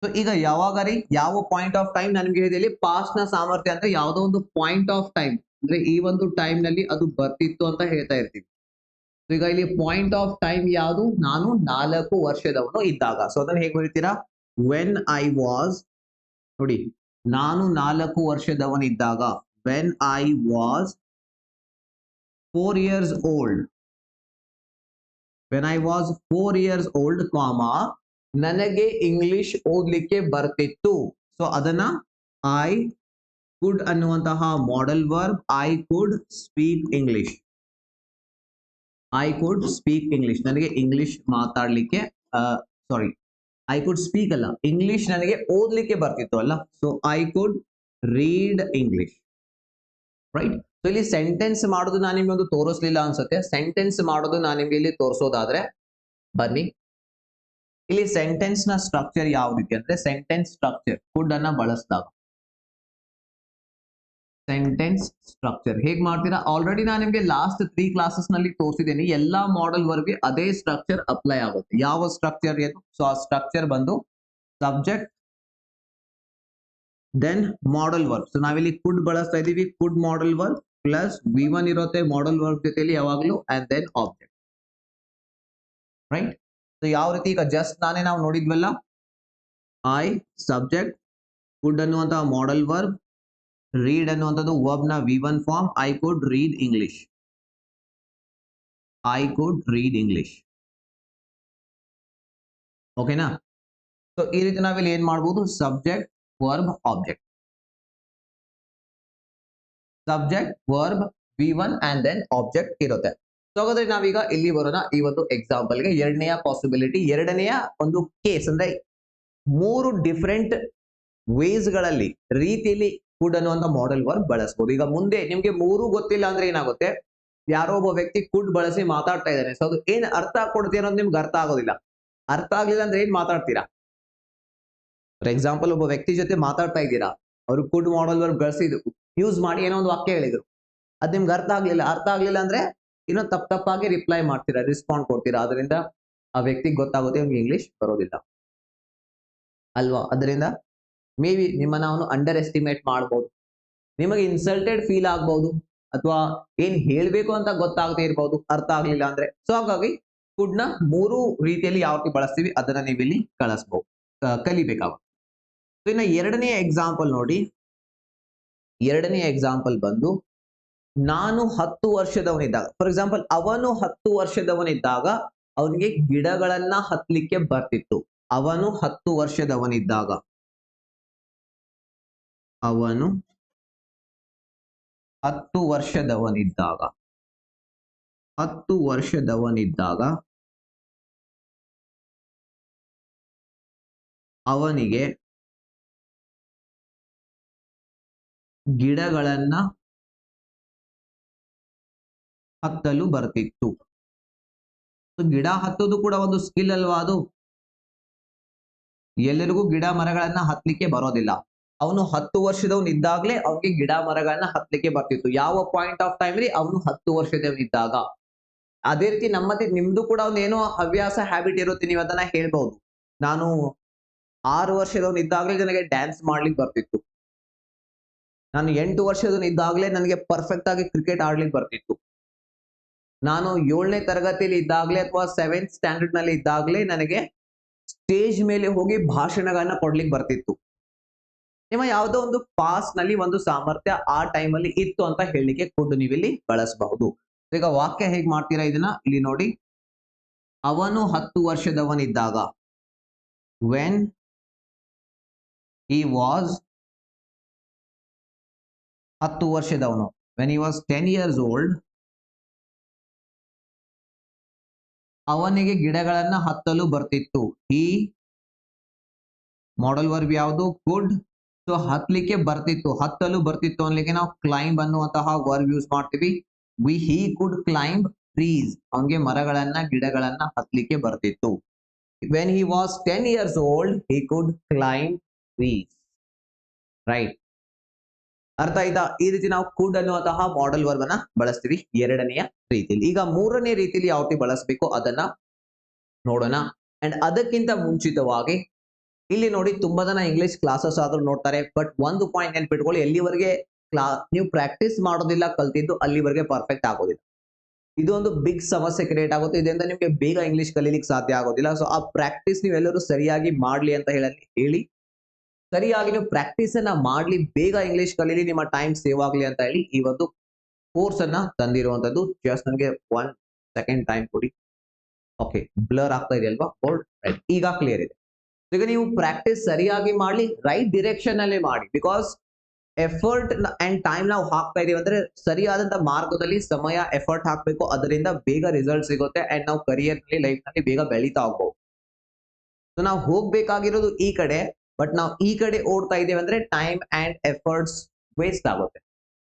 ಸೊ ಈಗ ಯಾವಾಗ ರೀ, ಯಾವ ಪಾಯಿಂಟ್ ಆಫ್ ಟೈಮ್ ನಾನು ನಿಮ್ಗೆ ಹೇಳಿದಲ್ಲಿ ಪಾಸ್ಟ್ ನ ಸಾಮರ್ಥ್ಯ ಅಂದ್ರೆ ಯಾವುದೋ ಒಂದು ಪಾಯಿಂಟ್ ಆಫ್ ಟೈಮ್ ಅಂದ್ರೆ ಈ ಒಂದು ಟೈಮ್ ನಲ್ಲಿ ಅದು ಬರ್ತಿತ್ತು ಅಂತ ಹೇಳ್ತಾ ಇರ್ತೀವಿ. ಈಗ ಇಲ್ಲಿ ಪಾಯಿಂಟ್ ಆಫ್ ಟೈಮ್ ಯಾವುದು? ನಾನು 4 ವರ್ಷದವನು ಇದ್ದಾಗ. ಸೊ ಅದನ್ನ ಹೇಗೆ ಹೇಳ್ತೀರಾ? ವೆನ್ ಐ ವಾಸ್, ನೋಡಿ, ನಾನು 4 ವರ್ಷದವನಿದ್ದಾಗ, when I was 4 years old, when I was 4 years old, ನನಗೆ ಇಂಗ್ಲಿಷ್ ಓದ್ಲಿಕ್ಕೆ ಬರ್ತಿತ್ತು. ಸೊ ಅದನ್ನ ಐ ಕುಡ್ ಅನ್ನುವಂತಹ modal verb, I could speak English, I could speak English, ನನಗೆ ಇಂಗ್ಲಿಷ್ ಮಾತಾಡ್ಲಿಕ್ಕೆ, ಸಾರಿ, ಐ ಕುಡ್ ಸ್ಪೀಕ್ ಅಲ್ಲ, ಇಂಗ್ಲಿಷ್ ನನಗೆ ಓದ್ಲಿಕ್ಕೆ ಬರ್ತಿತ್ತು ಅಲ್ಲ. So I could read English. Right. So ಇಲ್ಲಿ ಸೆಂಟೆನ್ಸ್ ಮಾಡೋದು ನಾನು ನಿಮ್ಗೆ ಒಂದು ತೋರಿಸ್ಲಿಲ್ಲ ಅನ್ಸುತ್ತೆ. ಸೆಂಟೆನ್ಸ್ ಮಾಡೋದು ನಾನು ನಿಮ್ಗೆ ಇಲ್ಲಿ ತೋರಿಸೋದಾದ್ರೆ ಬನ್ನಿ, ಇಲ್ಲಿ ಸೆಂಟೆನ್ಸ್ ನ ಸ್ಟ್ರಕ್ಚರ್ ಯಾವ ರೀತಿ ಅಂದ್ರೆ, ಸೆಂಟೆನ್ಸ್ ಸ್ಟ್ರಕ್ಚರ್ ಕುಡ್ ಅನ್ನ ಬಳಸಿದಾಗ ಸೆಂಟೆನ್ಸ್ ಸ್ಟ್ರಕ್ಚರ್ ಹೇಗ್ ಮಾಡ್ತೀರಾ? ಆಲ್ರೆಡಿ ನಾನು ನಿಮ್ಗೆ ಲಾಸ್ಟ್ 3 ಕ್ಲಾಸಸ್ ನಲ್ಲಿ ತೋರಿಸಿದ್ದೀನಿ. ಎಲ್ಲಾ ಮಾಡೆಲ್ ವರ್ಗೆ ಅದೇ ಸ್ಟ್ರಕ್ಚರ್ ಅಪ್ಲೈ ಆಗುತ್ತೆ. ಯಾವ ಸ್ಟ್ರಕ್ಚರ್ ಏನು? ಸೊ ಆ ಸ್ಟ್ರಕ್ಚರ್ ಬಂದು subject then modal verb. So ನಾವಿಲ್ಲಿ ಕುಡ್ ಬಳಸ್ತಾ ಇದೀವಿ, ಕುಡ್ ಮಾಡೆಲ್ ವರ್ಬ್ ಪ್ಲಸ್ V1 ಇರುತ್ತೆ ಮಾಡೆಲ್ ವರ್ಬ್ ಜೊತೆಲಿ ಯಾವಾಗಲೂ, and then object. Right. So ಯಾವ ರೀತಿ ಈಗ ಜಸ್ಟ್ ನಾವು ನೋಡಿದ್ವಲ್ಲ, ಐ ಸಬ್ಜೆಕ್ಟ್, ಕುಡ್ ಅನ್ನುವಂತಹ ಮಾಡೆಲ್ ವರ್ಬ್, ರೀಡ್ ಅನ್ನುವಂಥದ್ದು ವರ್ಬ್ ನ V1 form, I could read English, I could read English. ಓಕೆನಾ? ಸೊ ಈ ರೀತಿ ನಾವಿಲ್ಲಿ ಏನ್ ಮಾಡ್ಬೋದು? Subject verb object, subject verb V1 and then object ಇರುತ್ತೆ. ಸೊ ಹಾಗಾದ್ರೆ ನಾವೀಗ ಇಲ್ಲಿ ಬರೋಣ ಈ ಒಂದು ಎಕ್ಸಾಂಪಲ್ಗೆ. ಎರಡನೆಯ ಪಾಸಿಬಿಲಿಟಿ, ಎರಡನೆಯ ಒಂದು ಕೇಸ್ ಅಂದ್ರೆ 3 ಡಿಫರೆಂಟ್ ವೇಸ್ ಗಳಲ್ಲಿ, ರೀತಿಯಲ್ಲಿ ಕುಡ್ ಅನ್ನುವಂತ ಮಾಡೆಲ್ ವರ್ಬ್ ಬಳಸಬಹುದು. ಈಗ ಮುಂದೆ ನಿಮ್ಗೆ 3 ಗೊತ್ತಿಲ್ಲ ಅಂದ್ರೆ ಏನಾಗುತ್ತೆ, ಯಾರೋ ಒಬ್ಬ ವ್ಯಕ್ತಿ ಕುಡ್ ಬಳಸಿ ಮಾತಾಡ್ತಾ ಇದ್ದಾನೆ. ಸೊ ಅದು ಏನ್ ಅರ್ಥ ಕೊಡ್ತೀರ ಅನ್ನೋದು ನಿಮ್ಗೆ ಅರ್ಥ ಆಗೋದಿಲ್ಲ. ಅರ್ಥ ಆಗ್ಲಿಲ್ಲ ಅಂದ್ರೆ ಏನ್ ಮಾತಾಡ್ತೀರಾ? ಫಾರ್ ಎಕ್ಸಾಂಪಲ್, ಒಬ್ಬ ವ್ಯಕ್ತಿ ಜೊತೆ ಮಾತಾಡ್ತಾ ಇದ್ದೀರಾ, ಅವರು ಕುಡ್ ಮಾಡೆಲ್ ವರ್ಬ್ ಬಳಸಿದ್ರು, ಯೂಸ್ ಮಾಡಿ ಏನೋ ಒಂದು ವಾಕ್ಯ ಹೇಳಿದ್ರು, ಅದ್ ನಿಮ್ಗೆ ಅರ್ಥ ಆಗ್ಲಿಲ್ಲ ಅಂದ್ರೆ ಏನೋ ತಪ್ಪಾಗಿ ರಿಪ್ಲೈ ಮಾಡ್ತೀರಾ, ರೆಸ್ಪಾಂಡ್ ಕೊಡ್ತೀರಾ. ಅದರಿಂದ ಆ ವ್ಯಕ್ತಿಗೆ ಗೊತ್ತಾಗುತ್ತೆ ಅವ್ನಿಗೆ ಇಂಗ್ಲಿಷ್ ಬರೋದಿಲ್ಲ ಅಲ್ವಾ. ಅದರಿಂದ ಮೇ ಬಿ ನಿಮ್ಮನ್ನ ಅವನು ಅಂಡರ್ ಎಸ್ಟಿಮೇಟ್ ಮಾಡ್ಬೋದು, ನಿಮಗೆ ಇನ್ಸಲ್ಟೆಡ್ ಫೀಲ್ ಆಗ್ಬಹುದು, ಅಥವಾ ಏನ್ ಹೇಳ್ಬೇಕು ಅಂತ ಗೊತ್ತಾಗದೇ ಇರಬಹುದು ಅರ್ಥ ಆಗ್ಲಿಲ್ಲ ಅಂದ್ರೆ. ಸೊ ಹಾಗಾಗಿ ಕುಡ್ ನ 3 ರೀತಿಯಲ್ಲಿ ಯಾವ ರೀತಿ ಬಳಸ್ತೀವಿ ಅದನ್ನ ನೀವು ಇಲ್ಲಿ ಕಲಿಬೇಕಾಗುತ್ತೆ. ಇನ್ನು ಎರಡನೆಯ ಎಕ್ಸಾಂಪಲ್ ನೋಡಿ, ಎರಡನೆಯ ಎಕ್ಸಾಂಪಲ್ ಬಂದು ನಾನು 10 ವರ್ಷದವನಿದ್ದಾಗ, ಫಾರ್ ಎಕ್ಸಾಂಪಲ್ ಅವನು 10 ವರ್ಷದವನಿದ್ದಾಗ ಅವನಿಗೆ ಗಿಡಗಳನ್ನ ಹತ್ತಲಿಕ್ಕೆ ಬರ್ತಿತ್ತು. ಅವನು 10 ವರ್ಷದವನಿದ್ದಾಗ, ಅವನು 10 ವರ್ಷದವನಿದ್ದಾಗ, 10 ವರ್ಷದವನಿದ್ದಾಗ ಅವನಿಗೆ ಗಿಡಗಳನ್ನ ಹತ್ತಲು ಬರ್ತಿತ್ತು. ಗಿಡ ಹತ್ತೋದು ಕೂಡ ಒಂದು ಸ್ಕಿಲ್ ಅಲ್ವಾ ಅದು. ಎಲ್ಲರಿಗೂ ಗಿಡ ಮರಗಳನ್ನ ಹತ್ತಲಿಕ್ಕೆ ಬರೋದಿಲ್ಲ. ಅವನು 10 ವರ್ಷದವನಿದ್ದಾಗಲೇ ಅವನಿಗೆ ಗಿಡ ಮರಗಳನ್ನ ಹತ್ತಲಿಕ್ಕೆ ಬರ್ತಿತ್ತು. ಯಾವ ಪಾಯಿಂಟ್ ಆಫ್ ಟೈಮ್ ಅಲ್ಲಿ? ಅವನು 10 ವರ್ಷದವನಿದ್ದಾಗ. ಅದೇ ರೀತಿ ನಿಮ್ದು ಕೂಡ ಒಂದು ಏನೋ ಹವ್ಯಾಸ, ಹ್ಯಾಬಿಟ್ ಇರುತ್ತೆ, ನೀವು ಅದನ್ನ ಹೇಳ್ಬಹುದು. ನಾನು 6 ವರ್ಷದವನಿದ್ದಾಗಲೇ ನನಗೆ ಡ್ಯಾನ್ಸ್ ಮಾಡ್ಲಿಕ್ಕೆ ಬರ್ತಿತ್ತು. ನಾನು 8 ವರ್ಷದವನಿದ್ದಾಗಲೇ ನನಗೆ ಪರ್ಫೆಕ್ಟ್ ಆಗಿ ಕ್ರಿಕೆಟ್ ಆಡ್ಲಿಕ್ಕೆ ಬರ್ತಿತ್ತು. ನಾನು 7ನೇ ತರಗತಿಯಲ್ಲಿ ಇದ್ದಾಗಲೇ ಅಥವಾ 7th ಸ್ಟ್ಯಾಂಡರ್ಡ್ ನಲ್ಲಿ ಇದ್ದಾಗಲೇ ನನಗೆ ಸ್ಟೇಜ್ ಮೇಲೆ ಹೋಗಿ ಭಾಷಣಗಳನ್ನ ಕೊಡ್ಲಿಕ್ಕೆ ಬರ್ತಿತ್ತು. ನಿಮ್ಮ ಯಾವುದೋ ಒಂದು ಪಾಸ್ ನಲ್ಲಿ ಒಂದು ಸಾಮರ್ಥ್ಯ ಆ ಟೈಮ್ ಅಲ್ಲಿ ಇತ್ತು ಅಂತ ಹೇಳಲಿಕ್ಕೆ ಕುಡ್ ನೀವು ಇಲ್ಲಿ ಬಳಸಬಹುದು. ಈಗ ವಾಕ್ಯ ಹೇಗ್ ಮಾಡ್ತೀರಾ ಇದನ್ನ ಇಲ್ಲಿ ನೋಡಿ. ಅವನು 10 ವರ್ಷದವನಿದ್ದಾಗ, when he was 10 ವರ್ಷದವನು, when he was 10 years old, ಅವನಿಗೆ ಗಿಡಗಳನ್ನ ಹತ್ತಲು ಬರ್ತಿತ್ತು. ಈ ಮಾಡಲ್ ವರ್ಬ್ ಯಾವುದು? ಕುಡ್. ಸೊ ಹತ್ಲಿಕ್ಕೆ ಬರ್ತಿತ್ತು, ಹತ್ತಲು ಬರ್ತಿತ್ತು ಅನ್ಲಿಕ್ಕೆ ನಾವು ಕ್ಲೈಂಬ್ ಅನ್ನುವಂತಹ ವರ್ಬ್ ಯೂಸ್ ಮಾಡ್ತೀವಿ. ಹಿ ಕುಡ್ ಕ್ಲೈಂಬ್ ಟ್ರೀಸ್, ಅವನಿಗೆ ಮರಗಳನ್ನ ಗಿಡಗಳನ್ನ ಹತ್ಲಿಕ್ಕೆ ಬರ್ತಿತ್ತು. When he was 10 years old he could climb trees. Right, ಅರ್ಥ ಆಯ್ತಾ? ಈ ರೀತಿ ನಾವು ಕುಡ್ ಅನ್ನುವಂತಹ ಮಾಡಲ್ ವರ್ಬ್ ಅನ್ನ ಬಳಸ್ತೀವಿ ಎರಡನೆಯ ರೀತಿಯಲ್ಲಿ. ಈಗ ಮೂರನೇ ರೀತಿಯಲ್ಲಿ ಯಾವ ರೀತಿ ಬಳಸಬೇಕು ಅದನ್ನ ನೋಡೋಣ. ಅಂಡ್ ಅದಕ್ಕಿಂತ ಮುಂಚಿತವಾಗಿ ಇಲ್ಲಿ ನೋಡಿ, ತುಂಬಾ ಜನ ಇಂಗ್ಲಿಷ್ ಕ್ಲಾಸಸ್ ಆದ್ರೂ ನೋಡ್ತಾರೆ, ಬಟ್ ಒಂದು ಪಾಯಿಂಟ್ ನೆನ್ಪಿಟ್ಕೊಳ್ಳಿ, ಎಲ್ಲಿವರೆಗೆ ನೀವು ಪ್ರಾಕ್ಟೀಸ್ ಮಾಡೋದಿಲ್ಲ ಕಲ್ತಿದ್ದು ಅಲ್ಲಿವರೆಗೆ ಪರ್ಫೆಕ್ಟ್ ಆಗೋದಿಲ್ಲ. ಇದೊಂದು ಬಿಗ್ ಸಮಸ್ಯೆ ಕ್ರಿಯೇಟ್ ಆಗುತ್ತೆ. ಇದರಿಂದ ನಿಮಗೆ ಬೇಗ ಇಂಗ್ಲಿಷ್ ಕಲೀಲಿಕ್ಕೆ ಸಾಧ್ಯ ಆಗೋದಿಲ್ಲ. ಸೊ ಆ ಪ್ರಾಕ್ಟೀಸ್ ನೀವೆಲ್ಲರೂ ಸರಿಯಾಗಿ ಮಾಡ್ಲಿ ಅಂತ ಹೇಳಿ ಸರಿಯಾಗಿ ನೀವು ಪ್ರಾಕ್ಟೀಸ್ ಅನ್ನ ಮಾಡ್ಲಿ, ಬೇಗ ಇಂಗ್ಲಿಷ್ ಕಲೀಲಿ, ನಿಮ್ಮ ಟೈಮ್ ಸೇವ್ ಆಗ್ಲಿ ಅಂತ ಹೇಳಿ ಈ ಒಂದು ಕೋರ್ಸ್ ಅನ್ನ ತಂದಿರುವಂತದ್ದು. ಜಸ್ಟ್ ನನಗೆ 1 ಸೆಕೆಂಡ್ ಟೈಮ್ ಕೊಡಿ. ಓಕೆ, ಬ್ಲರ್ ಆಗ್ತಾ ಇದೆ ಅಲ್ವಾ? ರೈಟ್, ಈಗ ಕ್ಲಿಯರ್ ಇದೆ. ಈಗ ನೀವು ಪ್ರಾಕ್ಟೀಸ್ ಸರಿಯಾಗಿ ಮಾಡ್ಲಿ, ರೈಟ್ ಡಿರೆಕ್ಷನ್ ಅಲ್ಲೇ ಮಾಡಿ. ಬಿಕಾಸ್ ಎಫರ್ಟ್ ಅಂಡ್ ಟೈಮ್ ನಾವು ಹಾಕ್ತಾ ಇದೀವಿ ಅಂದ್ರೆ ಸರಿಯಾದಂತ ಮಾರ್ಗದಲ್ಲಿ ಸಮಯ ಎಫರ್ಟ್ ಹಾಕ್ಬೇಕು, ಅದರಿಂದ ಬೇಗ ರಿಸಲ್ಟ್ ಸಿಗುತ್ತೆ ಅಂಡ್ ನಾವು ಕರಿಯರ್ ನಲ್ಲಿ ಲೈಫ್ ನಲ್ಲಿ ಬೇಗ ಬೆಳೀತಾ ಹೋಗ್ಬೋದು. ಸೊ ನಾವು ಹೋಗ್ಬೇಕಾಗಿರೋದು ಈ ಕಡೆ, ಬಟ್ ನಾವು ಈ ಕಡೆ ಓಡ್ತಾ ಇದೀವಿ ಅಂದ್ರೆ ಟೈಮ್ ಅಂಡ್ ಎಫರ್ಟ್ಸ್ ವೇಸ್ಟ್ ಆಗುತ್ತೆ.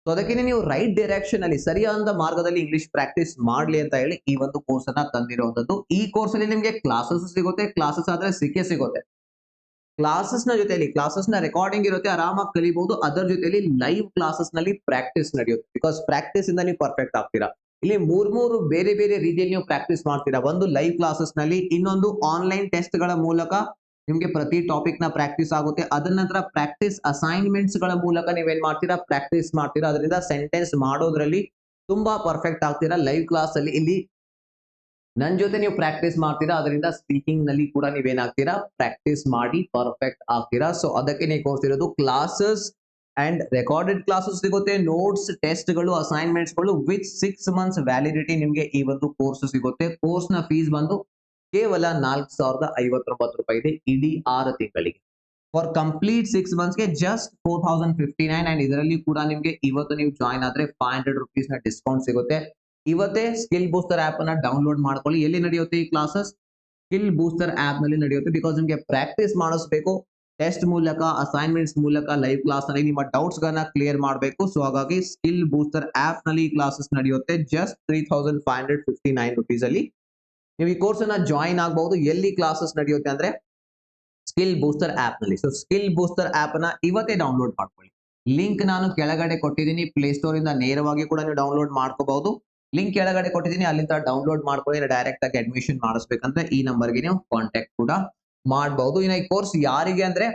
ಸೊ ಅದಕ್ಕೆ ನೀವು ರೈಟ್ ಡೈರೆಕ್ಷನ್ ಅಲ್ಲಿ ಸರಿಯಾದ ಮಾರ್ಗದಲ್ಲಿ ಇಂಗ್ಲಿಷ್ ಪ್ರಾಕ್ಟೀಸ್ ಮಾಡ್ಲಿ ಅಂತ ಹೇಳಿ ಈ ಒಂದು ಕೋರ್ಸ್ ಅನ್ನ ತಂದಿರುವಂತದ್ದು. ಈ ಕೋರ್ಸ್ ಅಲ್ಲಿ ನಿಮಗೆ ಕ್ಲಾಸಸ್ ಸಿಗುತ್ತೆ, ಕ್ಲಾಸಸ್ ಆದ್ರೆ ಸಿಗುತ್ತೆ. ಕ್ಲಾಸಸ್ ನ ಜೊತೆಯಲ್ಲಿ ಕ್ಲಾಸಸ್ ನ ರೆಕಾರ್ಡಿಂಗ್ ಇರುತ್ತೆ, ಆರಾಮಾಗಿ ಕಲಿಬಹುದು. ಅದರ ಜೊತೆಯಲ್ಲಿ ಲೈವ್ ಕ್ಲಾಸಸ್ ನಲ್ಲಿ ಪ್ರಾಕ್ಟೀಸ್ ನಡೆಯುತ್ತೆ. ಬಿಕಾಸ್ ಪ್ರಾಕ್ಟೀಸ್ ಇಂದ ನೀವು ಪರ್ಫೆಕ್ಟ್ ಆಗ್ತೀರಾ. ಇಲ್ಲಿ ಮೂರು ಬೇರೆ ಬೇರೆ ರೀತಿಯಲ್ಲಿ ನೀವು ಪ್ರಾಕ್ಟೀಸ್ ಮಾಡ್ತೀರಾ. ಒಂದು ಲೈವ್ ಕ್ಲಾಸಸ್ ನಲ್ಲಿ, ಇನ್ನೊಂದು ಆನ್ಲೈನ್ ಟೆಸ್ಟ್ ಗಳ ಮೂಲಕ ನಿಮ್ಗೆ ಪ್ರತಿ ಟಾಪಿಕ್ ನ ಪ್ರಾಕ್ಟೀಸ್ ಆಗುತ್ತೆ. ಅದರ ನಂತರ ಪ್ರಾಕ್ಟೀಸ್ ಅಸೈನ್ಮೆಂಟ್ಸ್ ಗಳ ಮೂಲಕ ನೀವೇನ್ ಮಾಡ್ತೀರಾ? ಪ್ರಾಕ್ಟೀಸ್ ಮಾಡ್ತೀರಾ. ಅದರಿಂದ ಸೆಂಟೆನ್ಸ್ ಮಾಡೋದ್ರಲ್ಲಿ ತುಂಬಾ ಪರ್ಫೆಕ್ಟ್ ಆಗ್ತೀರಾ ಲೈವ್ ಕ್ಲಾಸ್ ಅಲ್ಲಿ. ಇಲ್ಲಿ ನನ್ ಜೊತೆ ನೀವು ಪ್ರಾಕ್ಟೀಸ್ ಮಾಡ್ತೀರಾ, ಅದರಿಂದ ಸ್ಪೀಕಿಂಗ್ ನಲ್ಲಿ ಕೂಡ ನೀವೇನಾಗ್ತೀರಾ? ಪ್ರಾಕ್ಟೀಸ್ ಮಾಡಿ ಪರ್ಫೆಕ್ಟ್ ಆಗ್ತೀರಾ. ಸೊ ಅದಕ್ಕೆ ನೀವು ಕೋರ್ಸ್ ಇರೋದು. ಕ್ಲಾಸಸ್ ಅಂಡ್ ರೆಕಾರ್ಡೆಡ್ ಕ್ಲಾಸಸ್ ಸಿಗುತ್ತೆ, ನೋಟ್ಸ್, ಟೆಸ್ಟ್ ಗಳು, ಅಸೈನ್ಮೆಂಟ್ಸ್ ಗಳು ವಿತ್ 6 months ವ್ಯಾಲಿಡಿಟಿ ನಿಮಗೆ ಈ ಒಂದು ಕೋರ್ಸ್ ಸಿಗುತ್ತೆ. ಕೋರ್ಸ್ ನ ಫೀಸ್ ಬಂದು ಕೇವಲ 4,059 ರೂಪಾಯಿ ಇದೆ ಇಡೀ 6 ತಿಂಗಳಿಗೆ. ಫಾರ್ ಕಂಪ್ಲೀಟ್ 6 months ಗೆ ಜಸ್ಟ್ 4,059. ಅಂಡ್ ಇದರಲ್ಲಿ ಕೂಡ ನಿಮಗೆ ಇವತ್ತು ನೀವು ಜಾಯ್ನ್ ಆದ್ರೆ 500 rupees ನ ಡಿಸ್ಕೌಂಟ್ ಸಿಗುತ್ತೆ. ಇವತ್ತೇ ಸ್ಕಿಲ್ ಬೂಸ್ಟರ್ ಆಪ್ ಅನ್ನ ಡೌನ್ಲೋಡ್ ಮಾಡ್ಕೊಳ್ಳಿ. ಎಲ್ಲಿ ನಡೆಯುತ್ತೆ ಈ ಕ್ಲಾಸಸ್? ಸ್ಕಿಲ್ ಬೂಸ್ಟರ್ ಆಪ್ ನಲ್ಲಿ ನಡೆಯುತ್ತೆ. ಬಿಕಾಸ್ ನಿಮಗೆ ಪ್ರಾಕ್ಟೀಸ್ ಮಾಡಿಸ್ಬೇಕು, ಟೆಸ್ಟ್ ಮೂಲಕ, ಅಸೈನ್ಮೆಂಟ್ಸ್ ಮೂಲಕ, ಲೈವ್ ಕ್ಲಾಸ್ ನಲ್ಲಿ ನಿಮ್ಮ ಡೌಟ್ಸ್ ಗಳನ್ನ ಕ್ಲಿಯರ್ ಮಾಡಬೇಕು. ಸೊ ಹಾಗಾಗಿ ಸ್ಕಿಲ್ ಬೂಸ್ಟರ್ ಆಪ್ ನಲ್ಲಿ ಕ್ಲಾಸಸ್ ನಡೆಯುತ್ತೆ. ಜಸ್ಟ್ 3,559 rupees ಅಲ್ಲಿ ನೀವು ಈ ಕೋರ್ಸ್ ಅನ್ನ ಜಾಯಿನ್ ಆಗಬಹುದು. ಎಲ್ಲಿ ಕ್ಲಾಸಸ್ ನಡೆಯುತ್ತೆ ಅಂದ್ರೆ ಸ್ಕಿಲ್ ಬೂಸ್ಟರ್ ಆಪ್ ನಲ್ಲಿ. ಸೊ ಸ್ಕಿಲ್ ಬೂಸ್ಟರ್ ಆಪ್ ಅನ್ನ ಇವತ್ತೇ ಡೌನ್ಲೋಡ್ ಮಾಡ್ಕೊಳ್ಳಿ. ಲಿಂಕ್ ನಾನು ಕೆಳಗಡೆ ಕೊಟ್ಟಿದ್ದೀನಿ. ಪ್ಲೇ ಸ್ಟೋರ್ ಇಂದ ನೇರವಾಗಿ ಕೂಡ ನೀವು ಡೌನ್ಲೋಡ್ ಮಾಡ್ಕೋಬಹುದು. ಲಿಂಕ್ ಕೆಳಗಡೆ ಕೊಟ್ಟಿದ್ದೀನಿ, ಅಲ್ಲಿಂದ ಡೌನ್ಲೋಡ್ ಮಾಡ್ಕೊಳ್ಳಿ. ಡೈರೆಕ್ಟ್ ಆಗಿ ಅಡ್ಮಿಷನ್ ಮಾಡಿಸ್ಬೇಕಂದ್ರೆ ಈ ನಂಬರ್ಗೆ ನೀವು ಕಾಂಟ್ಯಾಕ್ಟ್ ಕೂಡ ಮಾಡಬಹುದು. ಇನ್ನು ಈ ಕೋರ್ಸ್ ಯಾರಿಗೆ ಅಂದ್ರೆ,